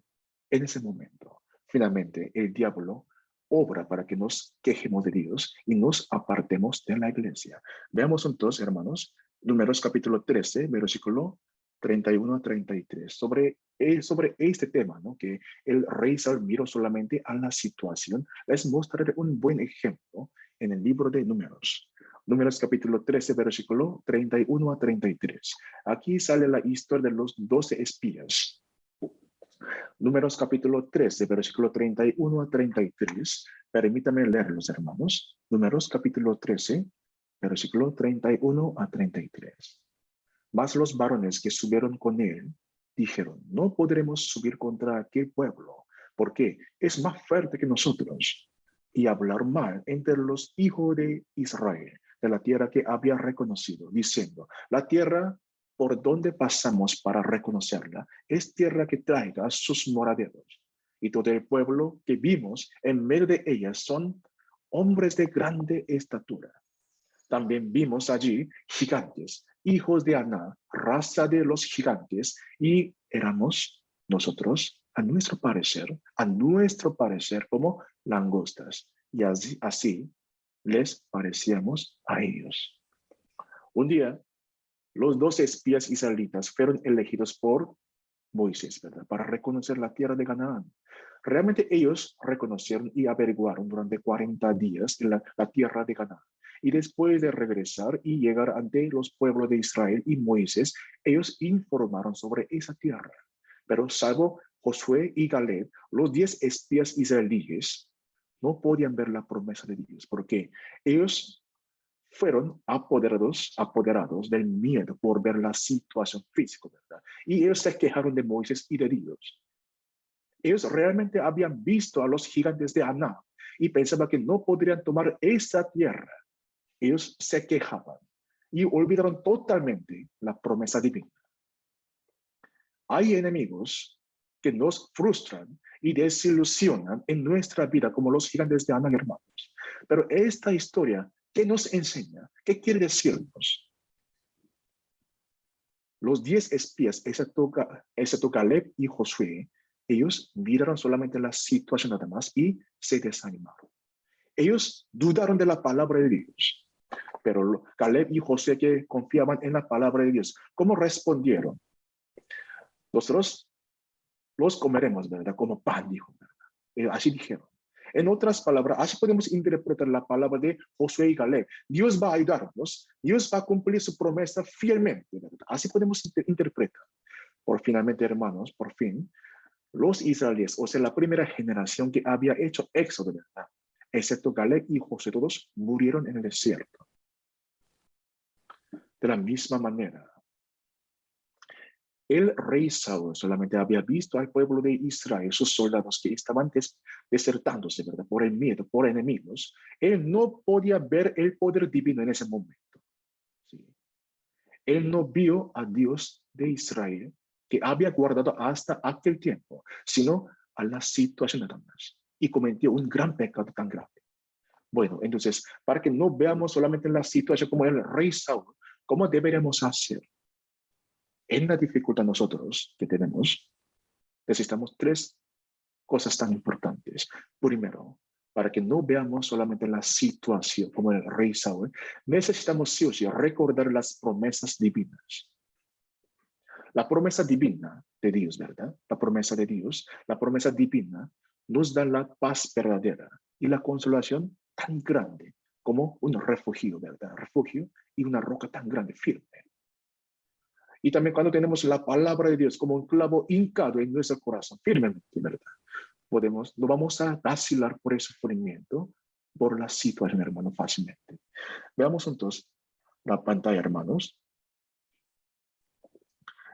en ese momento. Finalmente, el diablo obra para que nos quejemos de Dios y nos apartemos de la iglesia. Veamos entonces, hermanos, Números capítulo 13, versículo 31 a 33, sobre este tema, ¿no?, que el rey Saúl miró solamente a la situación. Les mostraré un buen ejemplo en el libro de Números. Números capítulo 13, versículo 31 a 33. Aquí sale la historia de los 12 espías. Números capítulo 13, versículo 31 a 33. Permítame leerlos, hermanos. Números capítulo 13, versículo 31 a 33. Mas los varones que subieron con él dijeron: no podremos subir contra aquel pueblo, porque es más fuerte que nosotros. Y hablar mal entre los hijos de Israel, de la tierra que había reconocido, diciendo: la tierra por donde pasamos para reconocerla es tierra que traiga sus moraderos. Y todo el pueblo que vimos en medio de ella son hombres de grande estatura. También vimos allí gigantes, hijos de Aná, raza de los gigantes, y éramos nosotros, a nuestro parecer, como langostas, y así les parecíamos a ellos. Un día, los 12 espías israelitas fueron elegidos por Moisés, ¿verdad?, para reconocer la tierra de Canaán. Realmente ellos reconocieron y averiguaron durante 40 días la tierra de Canaán. Y después de regresar y llegar ante los pueblos de Israel y Moisés, ellos informaron sobre esa tierra. Pero salvo Josué y Caleb, los 10 espías israelíes no podían ver la promesa de Dios, porque ellos fueron apoderados del miedo por ver la situación física, ¿verdad? Y ellos se quejaron de Moisés y de Dios. Ellos realmente habían visto a los gigantes de Aná y pensaban que no podrían tomar esa tierra. Ellos se quejaban y olvidaron totalmente la promesa divina. Hay enemigos que nos frustran y desilusionan en nuestra vida, como los gigantes de Aná, hermanos. Pero esta historia, ¿qué nos enseña? ¿Qué quiere decirnos? Los 10 espías, excepto Caleb y Josué, ellos miraron solamente la situación nada más y se desanimaron. Ellos dudaron de la palabra de Dios. Pero Caleb y Josué, que confiaban en la palabra de Dios, ¿cómo respondieron? Nosotros los comeremos, ¿verdad?, como pan, dijo, ¿verdad? Así dijeron. En otras palabras, así podemos interpretar la palabra de Josué y Caleb. Dios va a ayudarnos, Dios va a cumplir su promesa fielmente, ¿verdad? Así podemos interpretar. Finalmente, hermanos, por fin, los israelíes, o sea, la primera generación que había hecho éxodo, ¿verdad?, excepto Caleb y Josué, todos murieron en el desierto. De la misma manera, el rey Saúl solamente había visto al pueblo de Israel, sus soldados que estaban desertándose, ¿verdad?, por el miedo, por enemigos. Él no podía ver el poder divino en ese momento. ¿Sí? Él no vio a Dios de Israel, que había guardado hasta aquel tiempo, sino a la situación nada más. Y cometió un gran pecado tan grave. Bueno, entonces, para que no veamos solamente la situación como el rey Saúl, ¿cómo deberíamos hacer? En la dificultad nosotros que tenemos, necesitamos 3 cosas tan importantes. Primero, para que no veamos solamente la situación como el rey Saúl, necesitamos sí o sí recordar las promesas divinas. La promesa divina de Dios, ¿verdad? La promesa de Dios, la promesa divina nos da la paz verdadera y la consolación tan grande como un refugio, ¿verdad? Refugio y una roca tan grande, firme. Y también cuando tenemos la palabra de Dios como un clavo hincado en nuestro corazón, firmemente, ¿verdad? No vamos a vacilar por el sufrimiento, por la situación, hermano, fácilmente. Veamos entonces la pantalla, hermanos.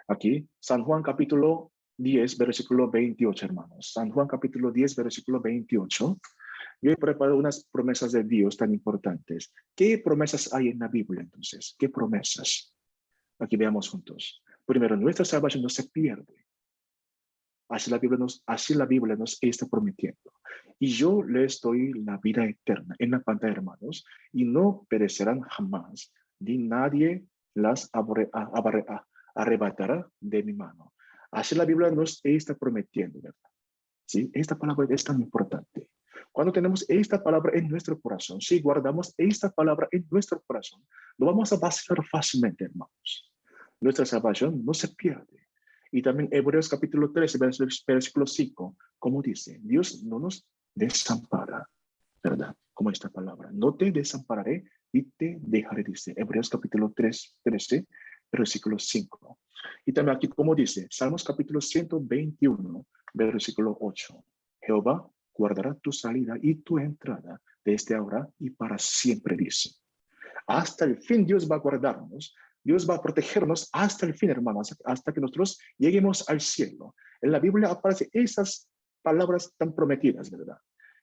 Aquí, San Juan capítulo 10, versículo 28, hermanos. San Juan capítulo 10, versículo 28. Yo he preparado unas promesas de Dios tan importantes. ¿Qué promesas hay en la Biblia entonces? ¿Qué promesas? Aquí veamos juntos. Primero, nuestra salvación no se pierde. Así la Biblia nos está prometiendo. Y yo les doy la vida eterna en la pantalla, hermanos, y no perecerán jamás, ni nadie las arrebatará de mi mano. Así la Biblia nos está prometiendo, ¿verdad? ¿Sí? Esta palabra es tan importante. Cuando tenemos esta palabra en nuestro corazón, si guardamos esta palabra en nuestro corazón, no vamos a vacilar fácilmente, hermanos. Nuestra salvación no se pierde. Y también Hebreos capítulo 13, versículo 5, como dice, Dios no nos desampara, ¿verdad? Como esta palabra, no te desampararé y te dejaré, dice Hebreos capítulo 13, versículo 5. Y también aquí, como dice, Salmos capítulo 121, versículo 8, Jehová guardará tu salida y tu entrada desde ahora y para siempre, dice. Hasta el fin Dios va a guardarnos. Dios va a protegernos hasta el fin, hermanos, hasta que nosotros lleguemos al cielo. En la Biblia aparecen esas palabras tan prometidas, ¿verdad?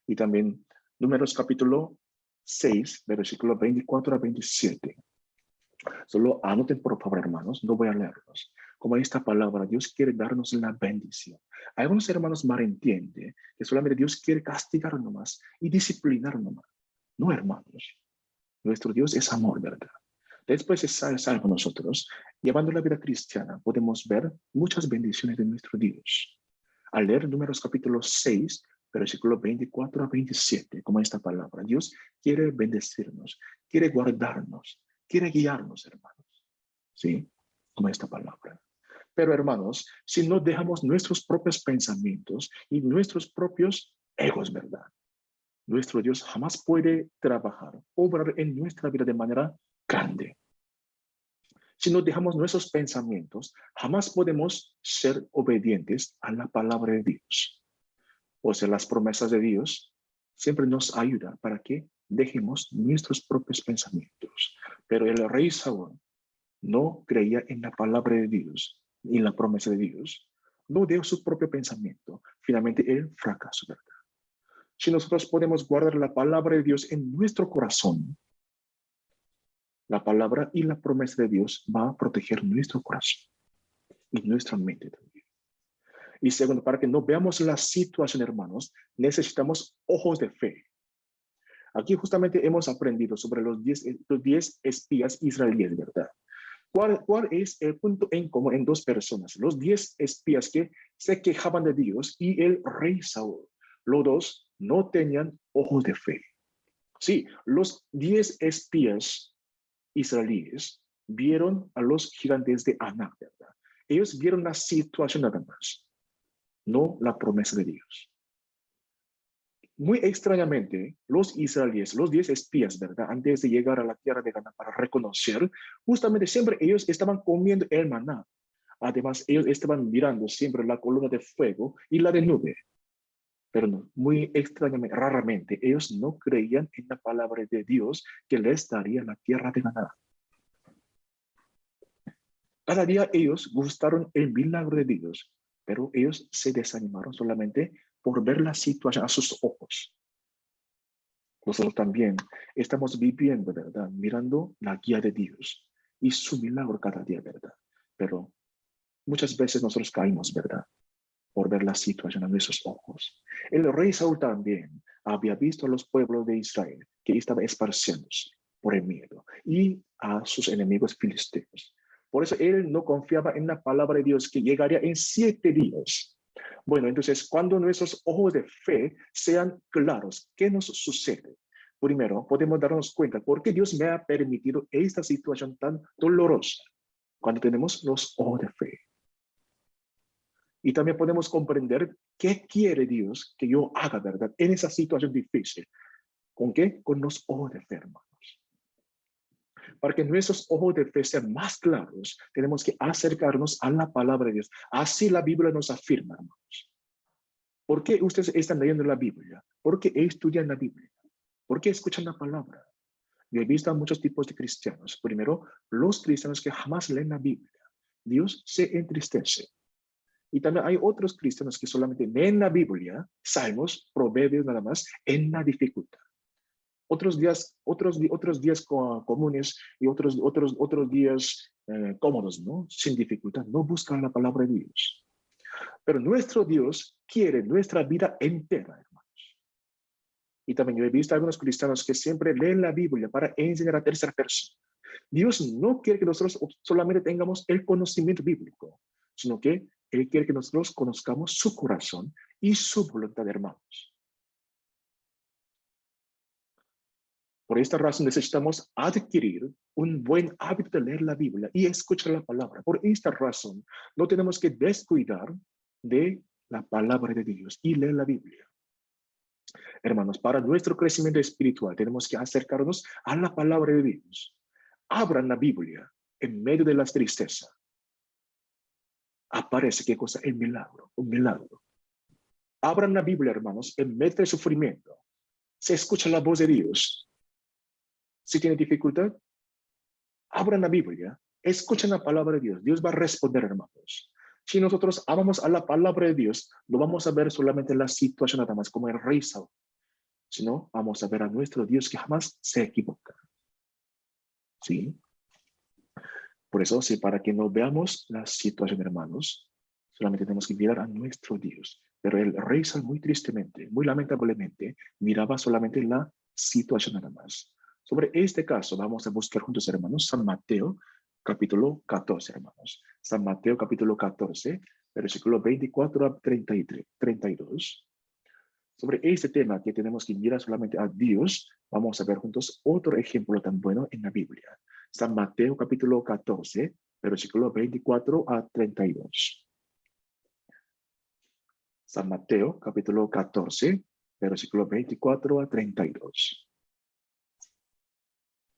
Y también Números capítulo 6, versículo 24 a 27. Solo anoten, por favor, hermanos, no voy a leerlos. Como esta palabra, Dios quiere darnos la bendición. Hay algunos hermanos malentienden que solamente Dios quiere castigar nomás y disciplinar nomás. No, hermanos. Nuestro Dios es amor, ¿verdad? Después de ser salvo nosotros, llevando la vida cristiana, podemos ver muchas bendiciones de nuestro Dios. Al leer Números capítulo 6, versículo 24 a 27, como esta palabra, Dios quiere bendecirnos, quiere guardarnos, quiere guiarnos, hermanos. ¿Sí? Como esta palabra. Pero, hermanos, si no dejamos nuestros propios pensamientos y nuestros propios egos, ¿verdad? Nuestro Dios jamás puede trabajar, obrar en nuestra vida de manera grande. Si no dejamos nuestros pensamientos, jamás podemos ser obedientes a la palabra de Dios. O sea, las promesas de Dios siempre nos ayudan para que dejemos nuestros propios pensamientos. Pero el rey Saúl no creía en la palabra de Dios y en la promesa de Dios. No dio su propio pensamiento. Finalmente, él fracasó, ¿verdad? Si nosotros podemos guardar la palabra de Dios en nuestro corazón, la palabra y la promesa de Dios va a proteger nuestro corazón y nuestra mente también. Y segundo, para que no veamos la situación, hermanos, necesitamos ojos de fe. Aquí justamente hemos aprendido sobre los 10 espías israelíes, ¿verdad? ¿Cuál es el punto en común en dos personas? Los 10 espías que se quejaban de Dios y el rey Saúl. Los dos no tenían ojos de fe. Sí, los 10 espías israelíes vieron a los gigantes de Anak, ¿verdad? Ellos vieron la situación nada más, no la promesa de Dios. Muy extrañamente, los israelíes, los 10 espías, ¿verdad? Antes de llegar a la tierra de Canaán para reconocer, justamente siempre ellos estaban comiendo el maná. Además, ellos estaban mirando siempre la columna de fuego y la de nube. Pero no, muy extrañamente, raramente, ellos no creían en la palabra de Dios que les daría la tierra de Canaán. Cada día ellos gustaron el milagro de Dios, pero ellos se desanimaron solamente por ver la situación a sus ojos. Nosotros también estamos viviendo, ¿verdad? Mirando la guía de Dios y su milagro cada día, ¿verdad? Pero muchas veces nosotros caímos, ¿verdad? Por ver la situación a nuestros ojos. El rey Saúl también había visto a los pueblos de Israel que estaban esparciéndose por el miedo y a sus enemigos filisteos. Por eso él no confiaba en la palabra de Dios que llegaría en 7 días. Bueno, entonces, cuando nuestros ojos de fe sean claros, ¿qué nos sucede? Primero, podemos darnos cuenta por qué Dios me ha permitido esta situación tan dolorosa cuando tenemos los ojos de fe. Y también podemos comprender qué quiere Dios que yo haga, ¿verdad? En esa situación difícil. ¿Con qué? Con los ojos de fe, hermanos. Para que nuestros ojos de fe sean más claros, tenemos que acercarnos a la palabra de Dios. Así la Biblia nos afirma, hermanos. ¿Por qué ustedes están leyendo la Biblia? ¿Por qué estudian la Biblia? ¿Por qué escuchan la palabra? Yo he visto a muchos tipos de cristianos. Primero, los cristianos que jamás leen la Biblia. Dios se entristece. Y también hay otros cristianos que solamente leen la Biblia, salmos, proverbios nada más, en la dificultad. Otros días comunes y otros días cómodos, ¿no? Sin dificultad, no buscan la palabra de Dios. Pero nuestro Dios quiere nuestra vida entera, hermanos. Y también yo he visto a algunos cristianos que siempre leen la Biblia para enseñar a tercera persona. Dios no quiere que nosotros solamente tengamos el conocimiento bíblico, sino que Él quiere que nosotros conozcamos su corazón y su voluntad, hermanos. Por esta razón necesitamos adquirir un buen hábito de leer la Biblia y escuchar la palabra. Por esta razón no tenemos que descuidar de la palabra de Dios y leer la Biblia. Hermanos, para nuestro crecimiento espiritual tenemos que acercarnos a la palabra de Dios. Abran la Biblia en medio de la tristeza. Aparece, ¿qué cosa? El milagro, un milagro. Abran la Biblia, hermanos, en medio del sufrimiento. Se escucha la voz de Dios. Si tiene dificultad, abran la Biblia, escuchen la palabra de Dios. Dios va a responder, hermanos. Si nosotros amamos a la palabra de Dios, no vamos a ver solamente la situación nada más como el rey Saúl, sino vamos a ver a nuestro Dios que jamás se equivoca. ¿Sí? Por eso, sí, para que no veamos la situación, hermanos, solamente tenemos que mirar a nuestro Dios. Pero el rey Saúl muy tristemente, muy lamentablemente, miraba solamente la situación nada más. Sobre este caso vamos a buscar juntos, hermanos, San Mateo, capítulo 14, hermanos. San Mateo, capítulo 14, versículo 24 a 33, 32. Sobre este tema que tenemos que mirar solamente a Dios, vamos a ver juntos otro ejemplo tan bueno en la Biblia. San Mateo, capítulo 14, versículo 24 a 32. San Mateo, capítulo 14, versículo 24 a 32.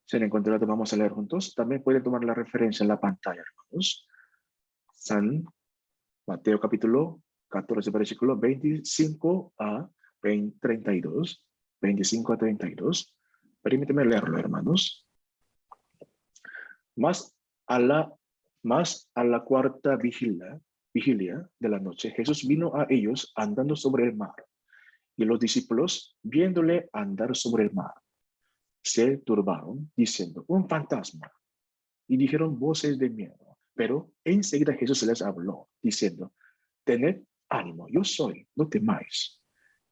Si han encontrado, vamos a leer juntos. También pueden tomar la referencia en la pantalla, hermanos. San Mateo capítulo 14, versículo 25 a 32. 25 a 32. Permíteme leerlo, hermanos. Más a la cuarta vigilia de la noche, Jesús vino a ellos andando sobre el mar. Y los discípulos, viéndole andar sobre el mar, se turbaron, diciendo, un fantasma. Y dijeron voces de miedo. Pero enseguida Jesús les habló, diciendo, tened ánimo, yo soy, no temáis.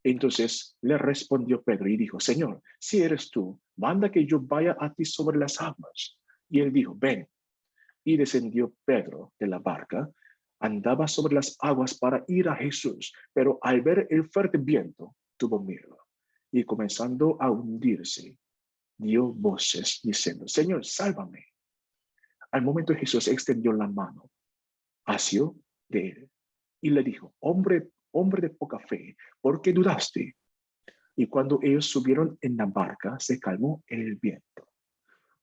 Entonces le respondió Pedro y dijo, Señor, si eres tú, manda que yo vaya a ti sobre las aguas. Y él dijo, ven. Y descendió Pedro de la barca, andaba sobre las aguas para ir a Jesús, pero al ver el fuerte viento, tuvo miedo. Y comenzando a hundirse, dio voces diciendo, Señor, sálvame. Al momento Jesús extendió la mano, asió de él y le dijo, hombre de poca fe, ¿por qué dudaste? Y cuando ellos subieron en la barca, se calmó el viento.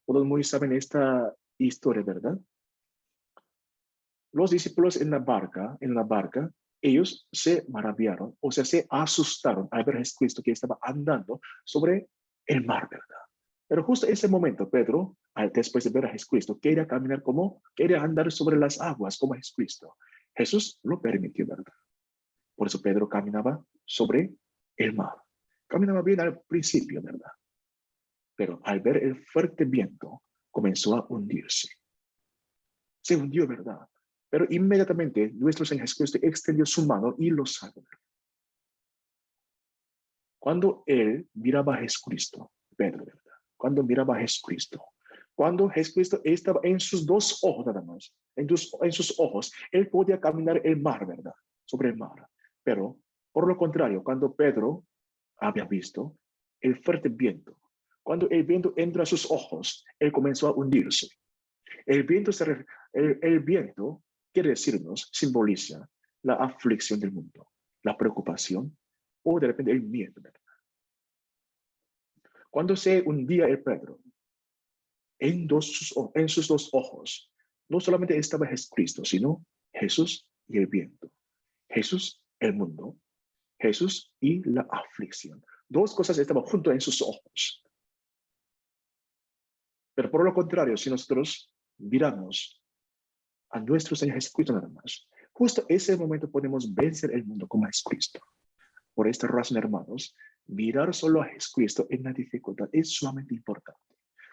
Todos muy saben esta historia, ¿verdad? Los discípulos en la barca, ellos se maravillaron, o sea, se asustaron al ver a Jesucristo que estaba andando sobre el mar, ¿verdad? Pero justo en ese momento, Pedro, después de ver a Jesucristo, quería andar sobre las aguas como Jesucristo. Jesús lo permitió, ¿verdad? Por eso Pedro caminaba sobre el mar. Caminaba bien al principio, ¿verdad? Pero al ver el fuerte viento, comenzó a hundirse. Se hundió, ¿verdad? Pero inmediatamente nuestro Señor Jesucristo extendió su mano y lo salvó. Cuando él miraba a Jesucristo, Pedro, ¿verdad? Cuando miraba a Jesucristo, cuando Jesucristo estaba en sus dos ojos nada más, en sus ojos, él podía caminar el mar, ¿verdad? Sobre el mar. Pero, por lo contrario, cuando Pedro había visto el fuerte viento, cuando el viento entró a sus ojos, él comenzó a hundirse. El viento, el viento quiere decirnos, simboliza la aflicción del mundo, la preocupación o de repente el miedo. Cuando se hundía el Pedro, en sus dos ojos, no solamente estaba Jesucristo, sino Jesús y el viento, Jesús, el mundo, Jesús y la aflicción. Dos cosas estaban junto en sus ojos. Pero por lo contrario, si nosotros miramos a nuestro Señor Jesucristo nada más, justo ese momento podemos vencer el mundo como Jesucristo. Por esta razón, hermanos, mirar solo a Jesucristo en la dificultad es sumamente importante.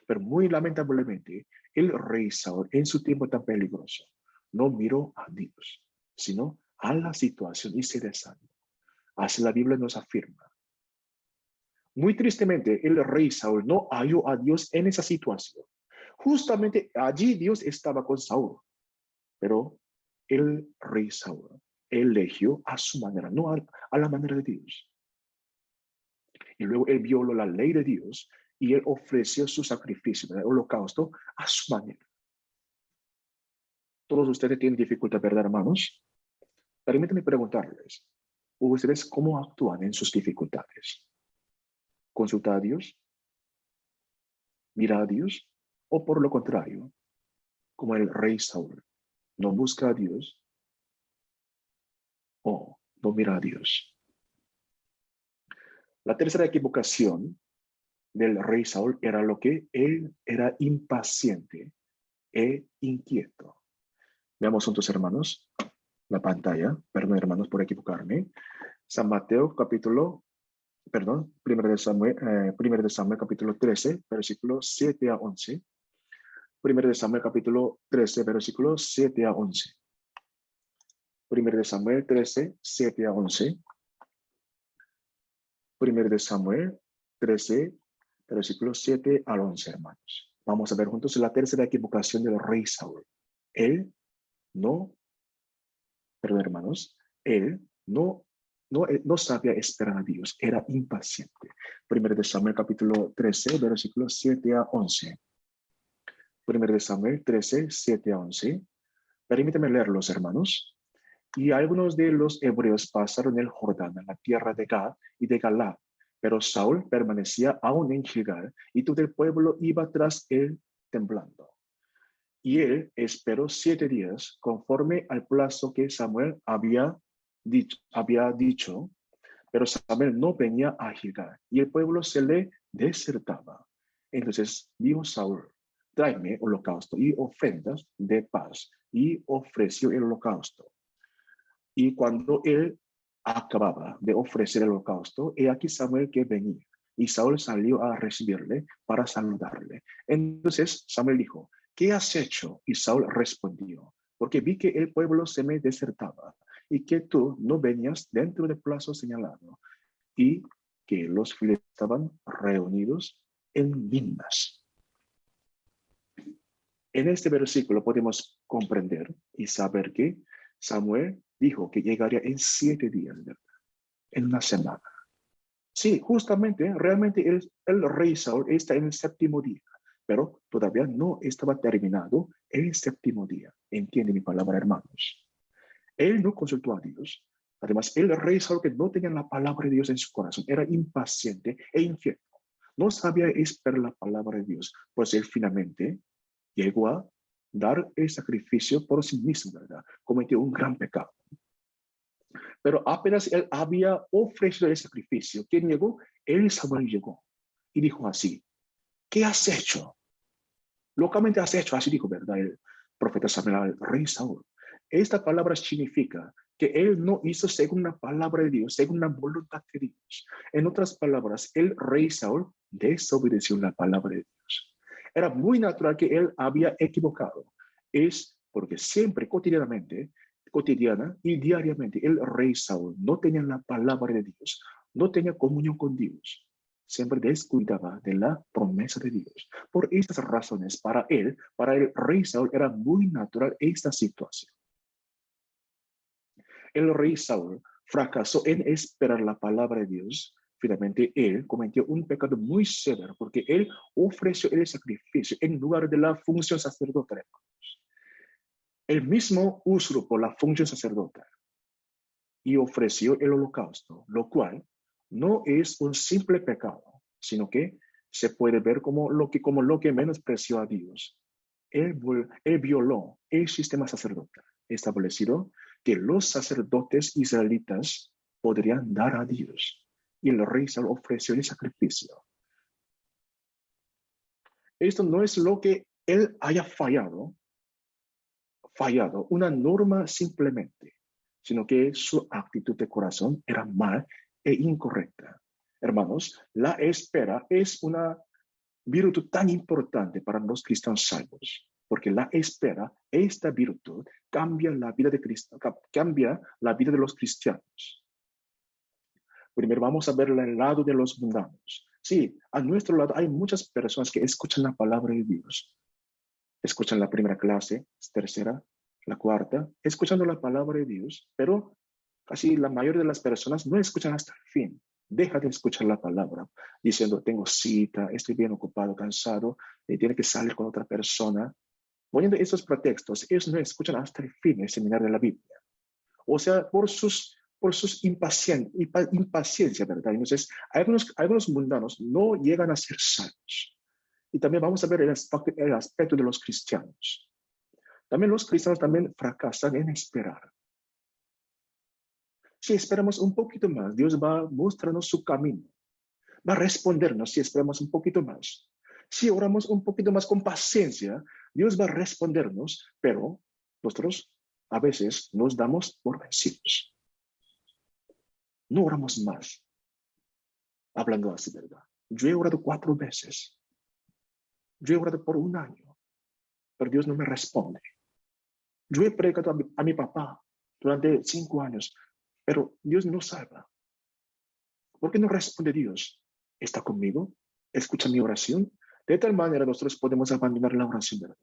Pero muy lamentablemente, el rey Saúl, en su tiempo tan peligroso, no miró a Dios, sino a la situación y se desanimó. Así la Biblia nos afirma. Muy tristemente, el rey Saúl no halló a Dios en esa situación. Justamente allí Dios estaba con Saúl. Pero el rey Saúl eligió a su manera, no a la manera de Dios. Y luego él violó la ley de Dios y él ofreció su sacrificio, el holocausto, a su manera. Todos ustedes tienen dificultad, ¿verdad, hermanos? Permítanme preguntarles, ¿ustedes cómo actúan en sus dificultades? ¿Consulta a Dios? ¿Mira a Dios? ¿O por lo contrario, como el rey Saúl, no busca a Dios o no mira a Dios? La tercera equivocación del rey Saúl era lo que él era impaciente e inquieto. Veamos juntos, hermanos, la pantalla. Perdón, hermanos, por equivocarme. San Mateo, primero de Samuel, capítulo 13, versículos 7 a 11. Primero de Samuel, capítulo 13, versículos 7 a 11. Primero de Samuel 13, 7 a 11. Primero de Samuel 13, versículos 7 al 11, hermanos. Vamos a ver juntos la tercera equivocación del rey Saúl. Él no sabía esperar a Dios, era impaciente. Primero de Samuel capítulo 13, versículos 7 a 11. Primero de Samuel 13, 7 a 11. Permíteme leerlos, hermanos. Y algunos de los hebreos pasaron el Jordán a la tierra de Gad y de Galad, pero Saúl permanecía aún en Gilgal y todo el pueblo iba tras él temblando. Y él esperó 7 días conforme al plazo que Samuel había dicho, pero Samuel no venía a Gilgal y el pueblo se le desertaba. Entonces dijo Saúl, tráeme holocausto y ofrendas de paz, y ofreció el holocausto. Y cuando él acababa de ofrecer el holocausto, he aquí Samuel que venía. Y Saúl salió a recibirle para saludarle. Entonces Samuel dijo, ¿qué has hecho? Y Saúl respondió, porque vi que el pueblo se me desertaba y que tú no venías dentro del plazo señalado y que los fieles estaban reunidos en Minas. En este versículo podemos comprender y saber que Samuel dijo que llegaría en 7 días, ¿verdad? En una semana. Sí, justamente, realmente el rey Saúl está en el 7º día, pero todavía no estaba terminado el 7º día. ¿Entiende mi palabra, hermanos? Él no consultó a Dios. Además, el rey Saúl, que no tenía la palabra de Dios en su corazón, era impaciente e inquieto. No sabía esperar la palabra de Dios, pues él finalmente llegó a dar el sacrificio por sí mismo, ¿verdad? Cometió un gran pecado. Pero apenas él había ofrecido el sacrificio, ¿quién llegó? El Samuel llegó y dijo así, ¿qué has hecho? Locamente has hecho, así dijo, ¿verdad? El profeta Samuel al rey Saúl. Esta palabra significa que él no hizo según la palabra de Dios, según la voluntad de Dios. En otras palabras, el rey Saúl desobedeció la palabra de Dios. Era muy natural que él había equivocado. Es porque siempre, cotidiana y diariamente, el rey Saúl no tenía la palabra de Dios, no tenía comunión con Dios. Siempre descuidaba de la promesa de Dios. Por estas razones, para el rey Saúl, era muy natural esta situación. El rey Saúl fracasó en esperar la palabra de Dios, finalmente él cometió un pecado muy severo porque él ofreció el sacrificio en lugar de la función sacerdotal. Él mismo usurpó la función sacerdotal y ofreció el holocausto, lo cual no es un simple pecado, sino que se puede ver como lo que menospreció a Dios. Él violó el sistema sacerdotal establecido que los sacerdotes israelitas podrían dar a Dios. Y el rey Saúl ofreció el sacrificio. Esto no es lo que él haya fallado una norma simplemente, sino que su actitud de corazón era mal e incorrecta. Hermanos, la espera es una virtud tan importante para los cristianos salvos, porque la espera, esta virtud, cambia la vida de los cristianos. Primero vamos a ver el lado de los mundanos. Sí, a nuestro lado hay muchas personas que escuchan la palabra de Dios. Escuchan la primera clase, tercera, la cuarta, escuchando la palabra de Dios, pero casi la mayoría de las personas no escuchan hasta el fin. Deja de escuchar la palabra, diciendo, tengo cita, estoy bien ocupado, cansado, tiene que salir con otra persona. Poniendo esos pretextos, ellos no escuchan hasta el fin el seminario de la Biblia. O sea, por sus impaciencia, ¿verdad? Entonces, algunos mundanos no llegan a ser salvos. Y también vamos a ver el aspecto de los cristianos. También los cristianos también fracasan en esperar. Si esperamos un poquito más, Dios va a mostrarnos su camino. Va a respondernos si esperamos un poquito más. Si oramos un poquito más con paciencia, Dios va a respondernos, pero nosotros a veces nos damos por vencidos. No oramos más. Hablando así, ¿verdad? Yo he orado 4 veces. Yo he orado por 1 año, pero Dios no me responde. Yo he predicado a mi papá durante 5 años, pero Dios no salva. ¿Por qué no responde Dios? ¿Está conmigo? ¿Escucha mi oración? De tal manera nosotros podemos abandonar la oración, ¿verdad?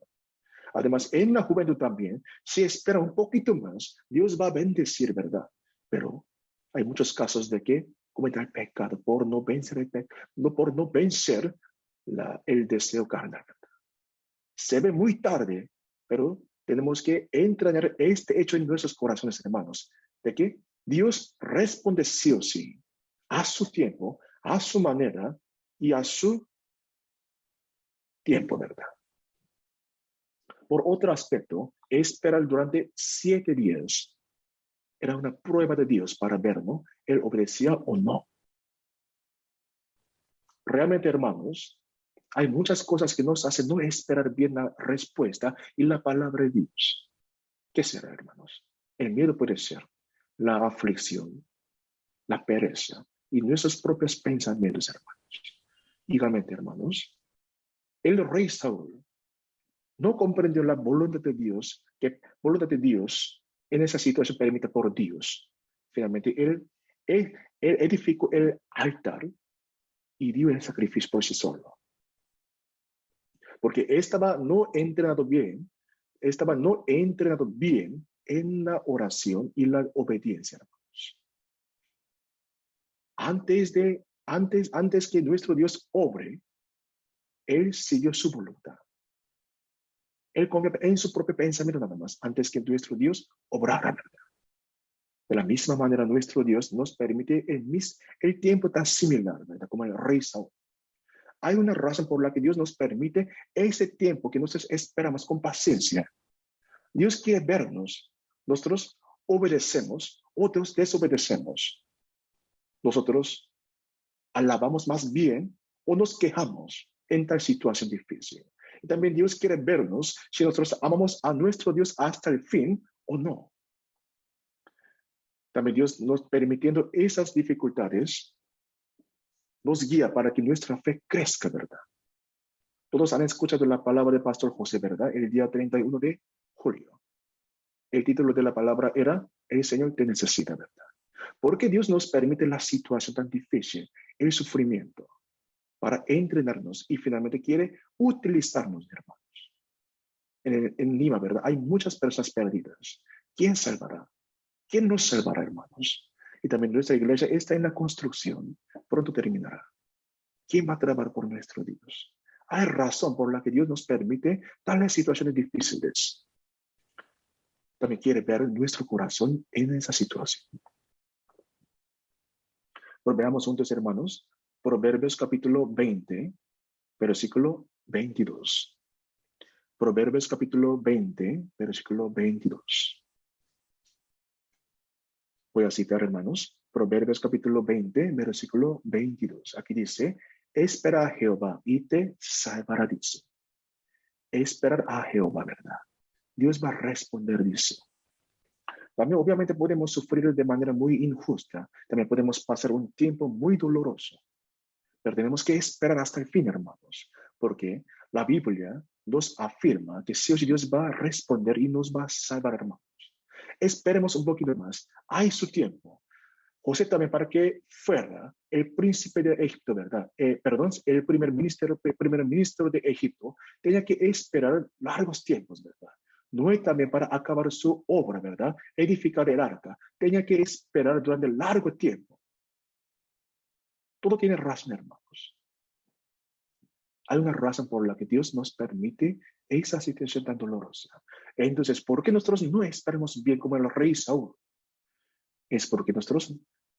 Además, en la juventud también, si espera un poquito más, Dios va a bendecir, ¿verdad? Pero hay muchos casos de que cometen el pecado por no vencer el deseo carnal. Se ve muy tarde, pero tenemos que entrañar este hecho en nuestros corazones, hermanos, de que Dios responde sí o sí, a su tiempo, a su manera y a su tiempo, ¿verdad? Por otro aspecto, esperar durante 7 días era una prueba de Dios para ver, ¿no? Él obedecía o no. Realmente, hermanos, hay muchas cosas que nos hacen no esperar bien la respuesta y la palabra de Dios. ¿Qué será, hermanos? El miedo puede ser la aflicción, la pereza y nuestros propios pensamientos, hermanos. Igualmente, hermanos, el rey Saúl no comprendió la voluntad de Dios, en esa situación permitida por Dios. Finalmente, él edificó el altar y dio el sacrificio por sí solo. Porque estaba no entrenado bien en la oración y la obediencia, hermanos. Antes que nuestro Dios obre, él siguió su voluntad. Él confía en su propio pensamiento nada más, antes que nuestro Dios obrara, ¿verdad? De la misma manera, nuestro Dios nos permite el tiempo tan similar, ¿verdad? Como el rey Saúl. Hay una razón por la que Dios nos permite ese tiempo que nosotros esperamos con paciencia. Dios quiere vernos. Nosotros obedecemos, otros desobedecemos. Nosotros alabamos más bien o nos quejamos en tal situación difícil. Y también Dios quiere vernos si nosotros amamos a nuestro Dios hasta el fin o no. También Dios nos permitiendo esas dificultades nos guía para que nuestra fe crezca, ¿verdad? Todos han escuchado la palabra del pastor José, ¿verdad? El día 31 de julio. El título de la palabra era El Señor te necesita, ¿verdad? Porque Dios nos permite la situación tan difícil, el sufrimiento, para entrenarnos y finalmente quiere utilizarnos, hermanos. En Lima, ¿verdad? Hay muchas personas perdidas. ¿Quién salvará? ¿Quién nos salvará, hermanos? Y también nuestra iglesia está en la construcción. Pronto terminará. ¿Quién va a trabajar por nuestro Dios? Hay razón por la que Dios nos permite tales situaciones difíciles. También quiere ver nuestro corazón en esa situación. Pues veamos juntos, hermanos, Proverbios capítulo 20, versículo 22. Proverbios capítulo 20, versículo 22. Voy a citar, hermanos, Proverbios capítulo 20, versículo 22. Aquí dice, espera a Jehová y te salvará, dice. Esperar a Jehová, ¿verdad? Dios va a responder, dice. También obviamente podemos sufrir de manera muy injusta. También podemos pasar un tiempo muy doloroso. Pero tenemos que esperar hasta el fin, hermanos. Porque la Biblia nos afirma que sí o sí Dios va a responder y nos va a salvar, hermanos. Esperemos un poquito más. Hay su tiempo. José también para que fuera el príncipe de Egipto, ¿verdad? Perdón, el primer ministro de Egipto tenía que esperar largos tiempos, ¿verdad? Noé también para acabar su obra, ¿verdad? Edificar el arca. Tenía que esperar durante largo tiempo. Todo tiene razón, hermanos. Hay una razón por la que Dios nos permite esa situación tan dolorosa. Entonces, ¿por qué nosotros no estaremos bien como el rey Saúl? Es porque nosotros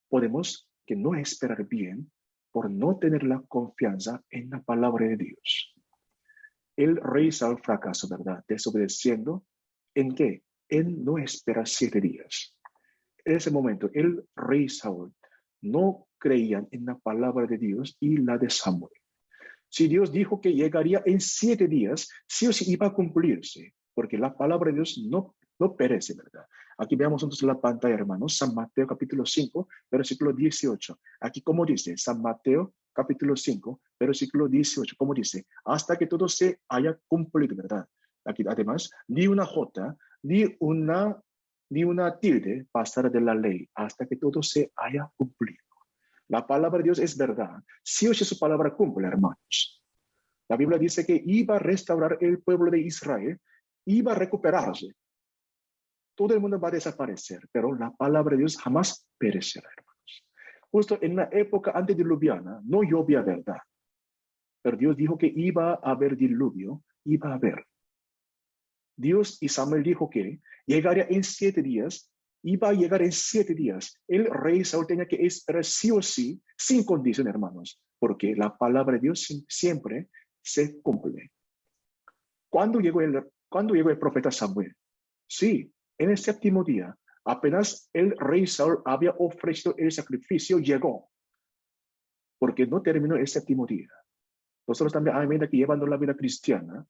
podemos que no esperar bien por no tener la confianza en la palabra de Dios. El rey Saúl fracasó, ¿verdad? Desobedeciendo. ¿En qué? En no esperar 7 días. En ese momento, el rey Saúl no creía en la palabra de Dios y la de Samuel. Si Dios dijo que llegaría en 7 días, sí o sí iba a cumplirse, porque la palabra de Dios no perece, ¿verdad? Aquí veamos entonces la pantalla, hermanos, San Mateo capítulo 5, versículo 18. Aquí como dice, San Mateo capítulo 5, versículo 18, como dice, hasta que todo se haya cumplido, ¿verdad? Aquí además, ni una jota, ni una tilde pasará de la ley, hasta que todo se haya cumplido. La palabra de Dios es verdad. Sí o sí su palabra cumple, hermanos. La Biblia dice que iba a restaurar el pueblo de Israel, iba a recuperarse. Todo el mundo va a desaparecer, pero la palabra de Dios jamás perecerá, hermanos. Justo en la época antediluviana no llovía, verdad. Pero Dios dijo que iba a haber diluvio, iba a haber. Dios y Samuel dijo que llegaría en 7 días, iba a llegar en 7 días. El rey Saúl tenía que esperar sí o sí, sin condición, hermanos, porque la palabra de Dios siempre se cumple. ¿Cuándo llegó el profeta Samuel? Sí, en el 7º día, apenas el rey Saúl había ofrecido el sacrificio, llegó, porque no terminó el 7º día. Nosotros también, a medida que llevando la vida cristiana,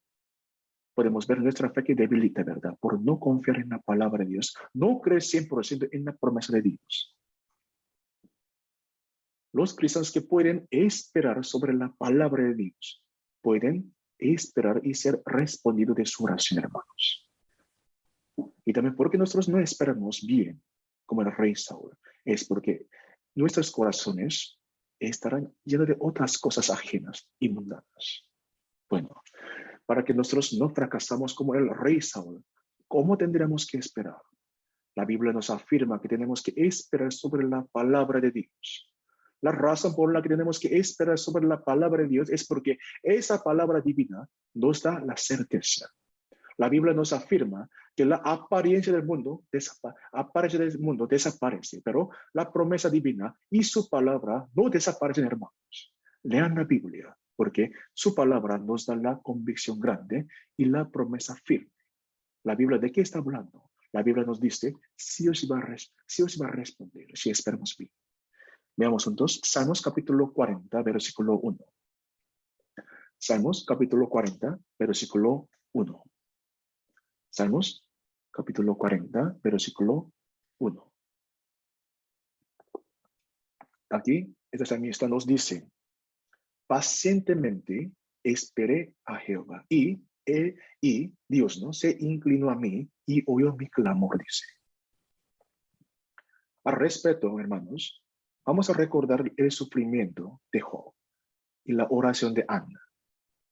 podemos ver nuestra fe que debilita, ¿verdad? Por no confiar en la palabra de Dios, no creer 100% en la promesa de Dios. Los cristianos que pueden esperar sobre la palabra de Dios, pueden esperar y ser respondidos de su oración, hermanos. Y también porque nosotros no esperamos bien, como el rey Saúl, es porque nuestros corazones estarán llenos de otras cosas ajenas y mundanas. Bueno, para que nosotros no fracasamos como el rey Saúl, ¿cómo tendríamos que esperar? La Biblia nos afirma que tenemos que esperar sobre la palabra de Dios. La razón por la que tenemos que esperar sobre la palabra de Dios es porque esa palabra divina nos da la certeza. La Biblia nos afirma que la apariencia del mundo desaparece, pero la promesa divina y su palabra no desaparecen, hermanos. Lean la Biblia, porque su palabra nos da la convicción grande y la promesa firme. La Biblia, ¿de qué está hablando? La Biblia nos dice, sí o sí va a responder, si esperamos bien. Veamos juntos, Salmos capítulo 40, versículo 1. Salmos capítulo 40, versículo 1. Salmos capítulo 40, versículo 1. Aquí, esta salmista nos dice, pacientemente esperé a Jehová y Dios no se inclinó a mí y oyó mi clamor, dice. Al respecto, hermanos, vamos a recordar el sufrimiento de Job y la oración de Ana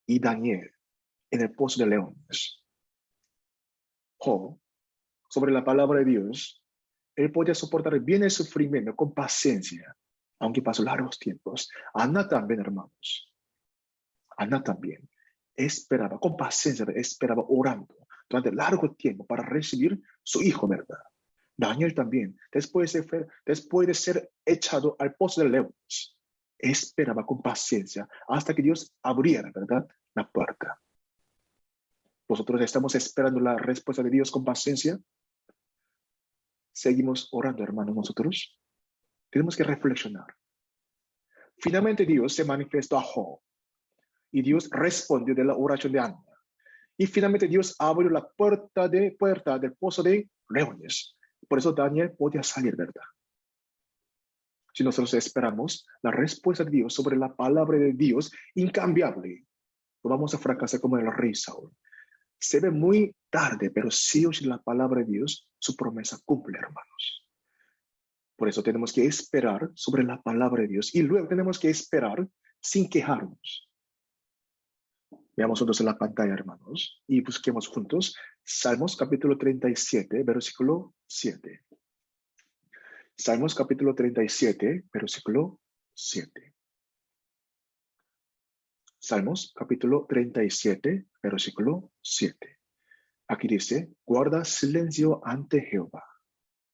y Daniel en el pozo de leones. Job, sobre la palabra de Dios, Él podía soportar bien el sufrimiento con paciencia, aunque pasó largos tiempos. Ana también, hermanos. Ana también esperaba con paciencia, esperaba orando durante largo tiempo para recibir su hijo, ¿verdad? Daniel también, después de ser echado al pozo de leones, esperaba con paciencia hasta que Dios abriera, ¿verdad?, la puerta. ¿Vosotros estamos esperando la respuesta de Dios con paciencia? Seguimos orando, hermanos, nosotros. Tenemos que reflexionar. Finalmente Dios se manifestó a Job y Dios respondió de la oración de Ana. Y finalmente Dios abrió la puerta del pozo de leones. Por eso Daniel podía salir, ¿verdad? Si nosotros esperamos la respuesta de Dios sobre la palabra de Dios incambiable, no vamos a fracasar como el rey Saúl. Se ve muy tarde, pero sí o sí la palabra de Dios, su promesa cumple, hermanos. Por eso tenemos que esperar sobre la palabra de Dios y luego tenemos que esperar sin quejarnos. Veamos juntos en la pantalla, hermanos, y busquemos juntos Salmos capítulo 37, versículo 7. Salmos capítulo 37, versículo 7. Salmos capítulo 37, versículo 7. Aquí dice, guarda silencio ante Jehová.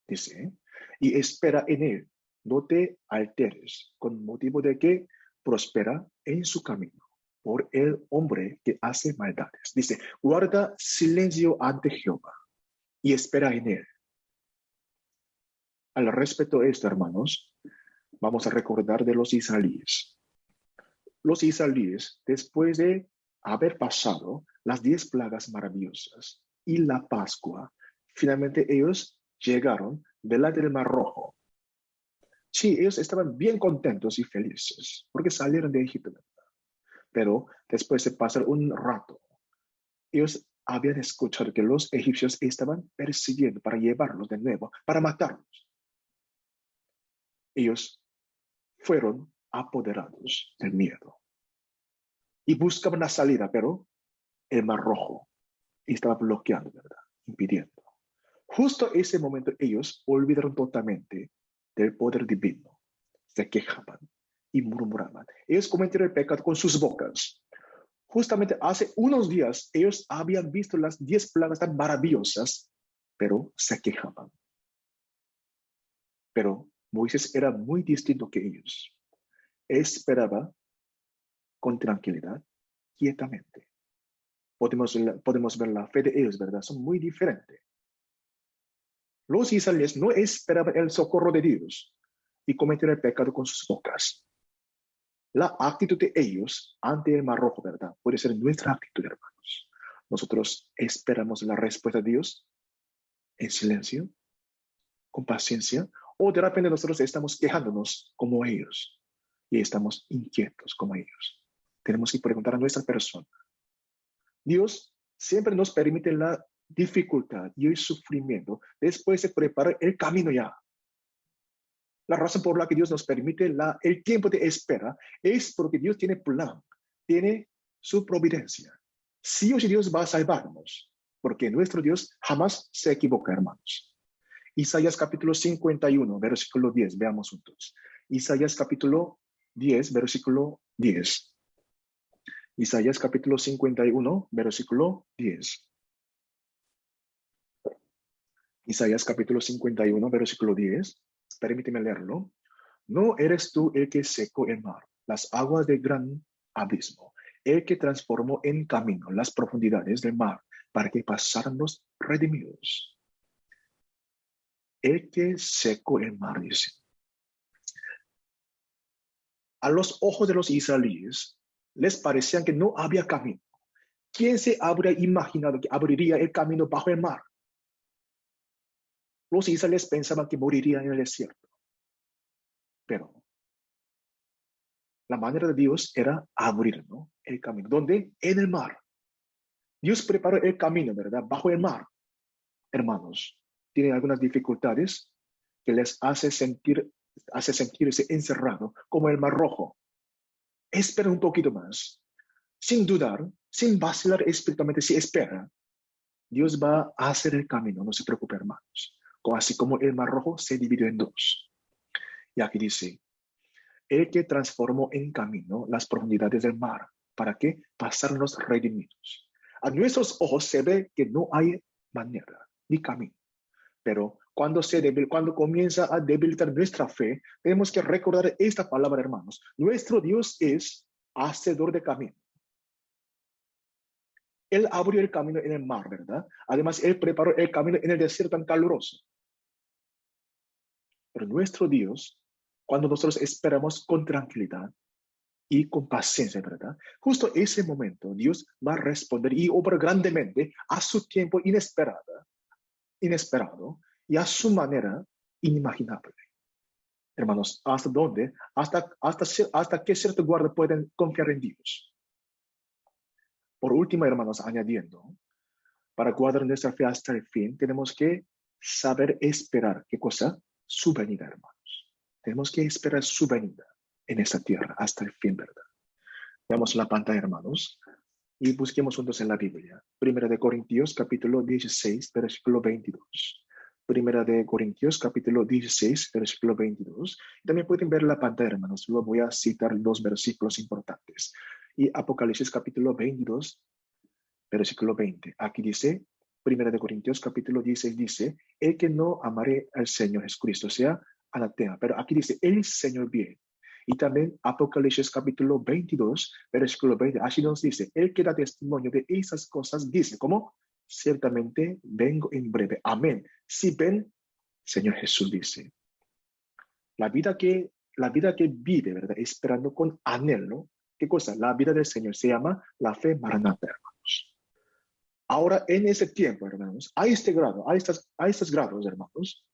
Dice, y espera en él, no te alteres, con motivo de que prospera en su camino, por el hombre que hace maldades. Dice, guarda silencio ante Jehová y espera en él. Al respecto de esto, hermanos, vamos a recordar de los israelíes. Los israelíes, después de haber pasado las 10 plagas maravillosas y la Pascua, finalmente ellos llegaron delante del Mar Rojo. Sí, ellos estaban bien contentos y felices porque salieron de Egipto. Pero después de pasar un rato, ellos habían escuchado que los egipcios estaban persiguiendo para llevarlos de nuevo, para matarlos. Ellos fueron apoderados del miedo y buscaban la salida, pero el Mar Rojo estaba bloqueando, ¿verdad?, impidiendo. Justo ese momento ellos olvidaron totalmente del poder divino. Se quejaban y murmuraban. Ellos cometieron el pecado con sus bocas. Justamente hace unos días ellos habían visto las 10 plagas tan maravillosas, pero se quejaban. Pero Moisés era muy distinto que ellos. Esperaba con tranquilidad, quietamente. Podemos ver la fe de ellos, ¿verdad? Son muy diferentes. Los israelíes no esperaban el socorro de Dios y cometieron el pecado con sus bocas. La actitud de ellos ante el Mar Rojo, ¿verdad?, puede ser nuestra actitud, hermanos. Nosotros esperamos la respuesta de Dios en silencio, con paciencia, o de repente nosotros estamos quejándonos como ellos y estamos inquietos como ellos. Tenemos que preguntar a nuestra persona. Dios siempre nos permite la dificultad y el sufrimiento después de preparar el camino ya. La razón por la que Dios nos permite el tiempo de espera es porque Dios tiene plan, tiene su providencia. Sí o sí Dios va a salvarnos, porque nuestro Dios jamás se equivoca, hermanos. Isaías capítulo 51, versículo 10, veamos juntos. Isaías capítulo 10, versículo 10. Isaías capítulo 51, versículo 10. Isaías capítulo 51, versículo 10. Permíteme leerlo. ¿No eres tú el que secó el mar, las aguas del gran abismo, el que transformó en camino las profundidades del mar para que pasaran los redimidos? El que secó el mar, dice. A los ojos de los israelíes les parecía que no había camino. ¿Quién se habría imaginado que abriría el camino bajo el mar? Los israelíes pensaban que morirían en el desierto. Pero la manera de Dios era abrir, ¿no?, el camino. ¿Dónde? En el mar. Dios preparó el camino, ¿verdad?, bajo el mar. Hermanos, tienen algunas dificultades que les hace sentirse encerrado, como el Mar Rojo. Espera un poquito más. Sin dudar, sin vacilar espiritualmente, si espera, Dios va a hacer el camino, no se preocupe, hermanos. así como el Mar Rojo se dividió en dos. Y aquí dice, el que transformó en camino las profundidades del mar, para que pasaran los redimidos. A nuestros ojos se ve que no hay manera ni camino. Pero cuando comienza a debilitar nuestra fe, tenemos que recordar esta palabra, hermanos. Nuestro Dios es hacedor de camino. Él abrió el camino en el mar, ¿verdad? Además, Él preparó el camino en el desierto tan caluroso. Pero nuestro Dios, cuando nosotros esperamos con tranquilidad y con paciencia, ¿verdad? Justo ese momento, Dios va a responder y obrar grandemente a su tiempo inesperado y a su manera inimaginable. Hermanos, ¿hasta dónde? Hasta qué cierto guarda pueden confiar en Dios. Por último, hermanos, añadiendo, para guardar nuestra fe hasta el fin, tenemos que saber esperar. ¿Qué cosa? Su venida, hermanos. Tenemos que esperar su venida en esta tierra hasta el fin, ¿verdad? Veamos la pantalla, hermanos, y busquemos juntos en la Biblia. Primera de Corintios, capítulo 16, versículo 22. Primera de Corintios, capítulo 16, versículo 22. También pueden ver la pantalla, hermanos. Luego voy a citar dos versículos importantes. Y Apocalipsis, capítulo 22, versículo 20. Aquí dice, Primera de Corintios, capítulo 16, dice, el que no amare al Señor Jesucristo sea anatema. Pero aquí dice, el Señor viene. Y también Apocalipsis capítulo 22, versículo 20, así nos dice, el que da testimonio de esas cosas dice, ¿cómo? Ciertamente vengo en breve. Amén. Si ven, Señor Jesús dice, la vida que vive, ¿verdad? Esperando con anhelo, ¿qué cosa? La vida del Señor se llama la fe maranata, hermanos. Ahora, en ese tiempo, hermanos, a este grado, a estos grados, hermanos,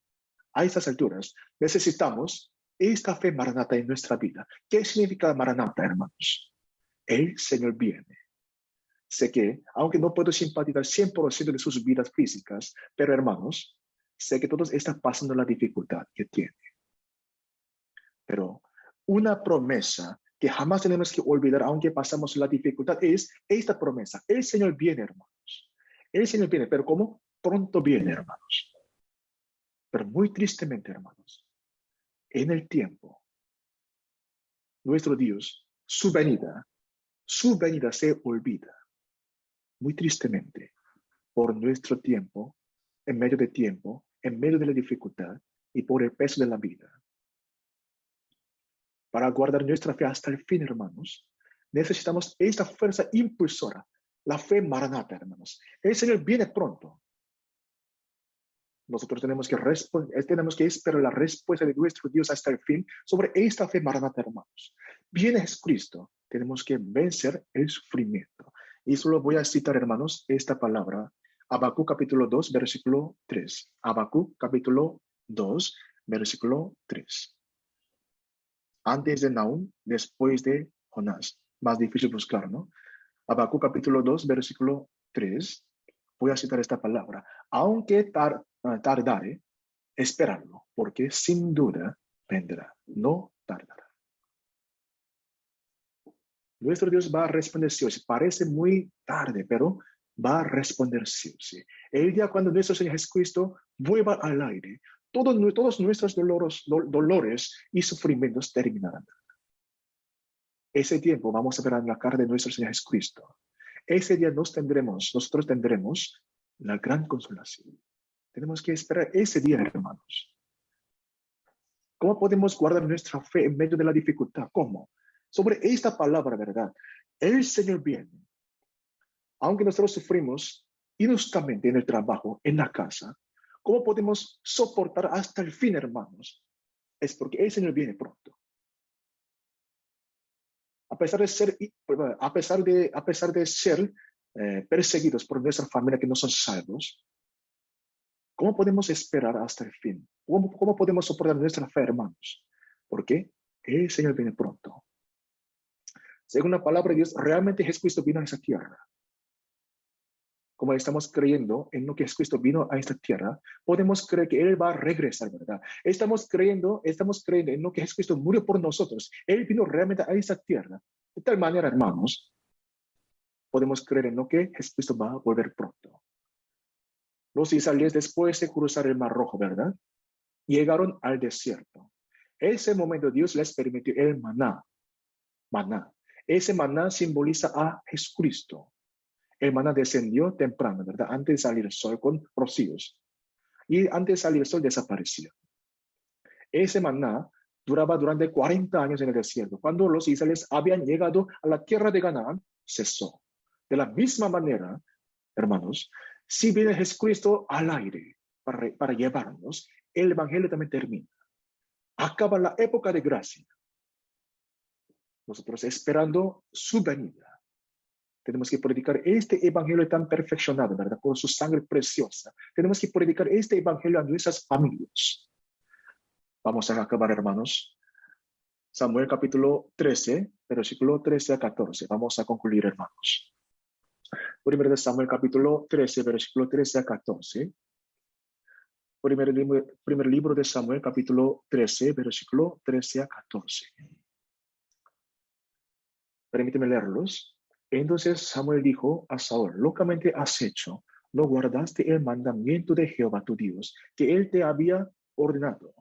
a estas alturas, necesitamos esta fe maranata en nuestra vida. ¿Qué significa maranata, hermanos? El Señor viene. Sé que, aunque no puedo simpatizar 100% de sus vidas físicas, pero hermanos, sé que todos están pasando la dificultad que tienen. Pero una promesa que jamás tenemos que olvidar, aunque pasamos la dificultad, es esta promesa. El Señor viene, hermanos. El Señor viene, pero ¿cómo? Pronto viene, hermanos. Pero muy tristemente, hermanos, en el tiempo, nuestro Dios, su venida se olvida, muy tristemente, por nuestro tiempo, en medio de la dificultad y por el peso de la vida. Para guardar nuestra fe hasta el fin, hermanos, necesitamos esta fuerza impulsora, la fe maranata, hermanos. El Señor viene pronto. Nosotros tenemos que esperar la respuesta de nuestro Dios hasta el fin sobre esta fe maranata, hermanos. Viene Jesucristo. Tenemos que vencer el sufrimiento. Y solo voy a citar, hermanos, esta palabra. Habacuc capítulo 2, versículo 3. Habacuc capítulo 2, versículo 3. Antes de Nahum, después de Jonás. Más difícil buscar, ¿no? Habacuc capítulo 2, versículo 3. Voy a citar esta palabra. Aunque tardare, esperarlo, porque sin duda vendrá, no tardará. Nuestro Dios va a responder sí o sí. Parece muy tarde, pero va a responder sí o sí. El día cuando nuestro Señor Jesucristo vuelva al aire, todos nuestros dolores y sufrimientos terminarán. Ese tiempo vamos a ver en la cara de nuestro Señor Jesucristo. Ese día nosotros tendremos la gran consolación. Tenemos que esperar ese día, hermanos. ¿Cómo podemos guardar nuestra fe en medio de la dificultad? ¿Cómo? Sobre esta palabra, ¿verdad? El Señor viene. Aunque nosotros sufrimos injustamente en el trabajo, en la casa, ¿cómo podemos soportar hasta el fin, hermanos? Es porque el Señor viene pronto. A pesar de ser perseguidos por nuestra familia que no son salvos, ¿cómo podemos esperar hasta el fin? ¿Cómo podemos soportar nuestra fe, hermanos? Porque el Señor viene pronto. Según la palabra de Dios, realmente Jesucristo vino a esta tierra. Como estamos creyendo en lo que Jesucristo vino a esta tierra, podemos creer que Él va a regresar, ¿verdad? Estamos creyendo en lo que Jesucristo murió por nosotros. Él vino realmente a esta tierra. De tal manera, hermanos, podemos creer en lo que Jesucristo va a volver pronto. Los israelíes, después de cruzar el Mar Rojo, ¿verdad?, llegaron al desierto. Ese momento Dios les permitió el maná. Maná. Ese maná simboliza a Jesucristo. El maná descendió temprano, ¿verdad?, antes de salir el sol con rocíos. Y antes de salir el sol desapareció. Ese maná duraba durante 40 años en el desierto. Cuando los israelíes habían llegado a la tierra de Canaán, cesó. De la misma manera, hermanos, si viene Jesucristo al aire para llevarnos, el evangelio también termina. Acaba la época de gracia. Nosotros esperando su venida. Tenemos que predicar este evangelio tan perfeccionado, ¿verdad?, con su sangre preciosa. Tenemos que predicar este evangelio a nuestras familias. Vamos a acabar, hermanos. Samuel capítulo 13, versículo 13 a 14. Vamos a concluir, hermanos. Primero de Samuel capítulo 13, versículo 13 a 14. Primer libro de Samuel capítulo 13, versículo 13 a 14. Permíteme leerlos. Entonces Samuel dijo a Saúl: locamente has hecho, no guardaste el mandamiento de Jehová tu Dios, que él te había ordenado.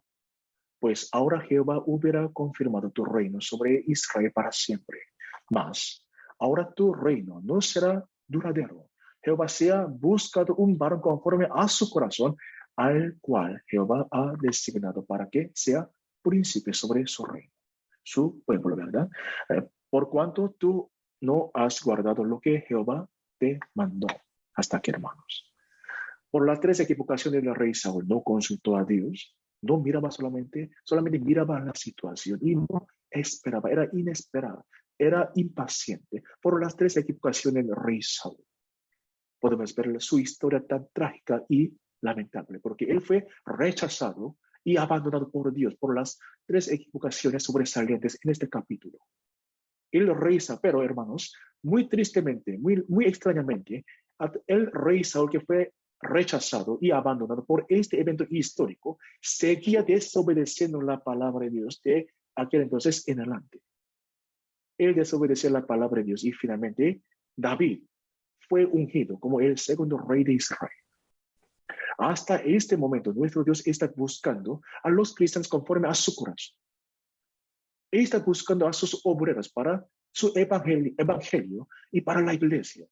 Pues ahora Jehová hubiera confirmado tu reino sobre Israel para siempre. Mas ahora tu reino no será duradero. Jehová se ha buscado un varón conforme a su corazón, al cual Jehová ha designado para que sea príncipe sobre su reino, su pueblo, ¿verdad? Por cuanto tú no has guardado lo que Jehová te mandó. Hasta aquí, hermanos. Por las 3 equivocaciones del rey Saúl, no consultó a Dios, no miraba solamente miraba la situación y no esperaba, era inesperada, era impaciente. Por las 3 equivocaciones del rey Saúl, podemos ver su historia tan trágica y lamentable, porque él fue rechazado y abandonado por Dios por las 3 equivocaciones sobresalientes en este capítulo. El rey Saúl, pero hermanos, muy tristemente, muy extrañamente, el rey Saúl, que fue rechazado y abandonado por este evento histórico, seguía desobedeciendo la palabra de Dios de aquel entonces en adelante. Él desobedeció la palabra de Dios y finalmente David fue ungido como el segundo rey de Israel. Hasta este momento, nuestro Dios está buscando a los cristianos conforme a su corazón. Está buscando a sus obreros para su evangelio y para la iglesia.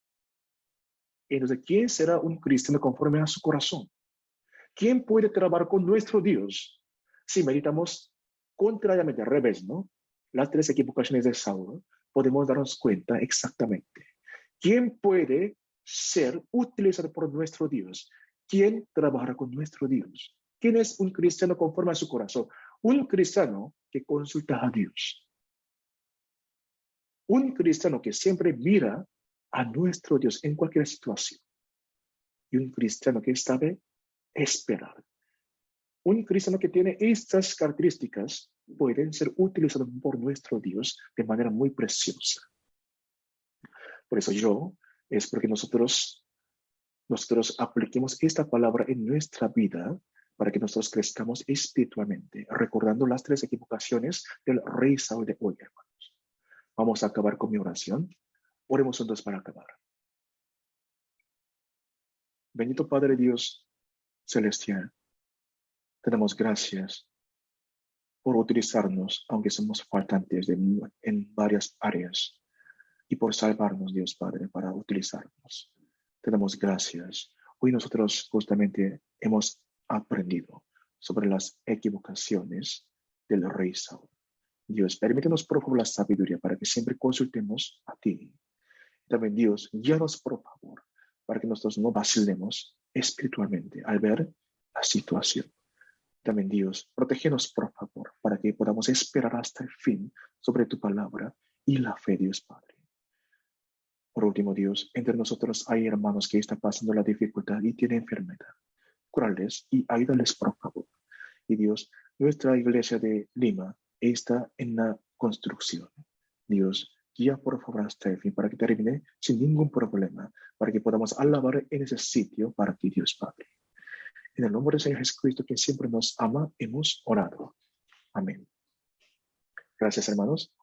Entonces, ¿quién será un cristiano conforme a su corazón? ¿Quién puede trabajar con nuestro Dios si meditamos contrariamente al revés, ¿no? Las 3 equivocaciones de Saúl, podemos darnos cuenta exactamente. ¿Quién puede ser utilizado por nuestro Dios? ¿Quién trabajará con nuestro Dios? ¿Quién es un cristiano conforme a su corazón? Un cristiano que consulta a Dios. Un cristiano que siempre mira a nuestro Dios en cualquier situación. Y un cristiano que sabe esperar. Un cristiano que tiene estas características pueden ser utilizados por nuestro Dios de manera muy preciosa. Por eso es porque nosotros apliquemos esta palabra en nuestra vida para que nosotros crezcamos espiritualmente, recordando las 3 equivocaciones del rey Saúl de hoy, hermanos. Vamos a acabar con mi oración. Oremos juntos para acabar. Bendito Padre Dios celestial, te damos gracias por utilizarnos, aunque somos faltantes en varias áreas, y por salvarnos, Dios Padre, para utilizarnos. Te damos gracias. Hoy nosotros justamente hemos aprendido sobre las equivocaciones del rey Saúl. Dios, permítenos por favor la sabiduría para que siempre consultemos a ti. También Dios, guíanos por favor, para que nosotros no vacilemos espiritualmente al ver la situación. También Dios, protégenos por favor, para que podamos esperar hasta el fin sobre tu palabra y la fe, Dios Padre. Por último, Dios, entre nosotros hay hermanos que están pasando la dificultad y tienen enfermedad. Cúrales y ayúdales por favor. Y Dios, nuestra iglesia de Lima está en la construcción. Dios, guía por favor hasta el fin para que termine sin ningún problema, para que podamos alabar en ese sitio para ti, Dios Padre. En el nombre del Señor Jesucristo, quien siempre nos ama, hemos orado. Amén. Gracias, hermanos.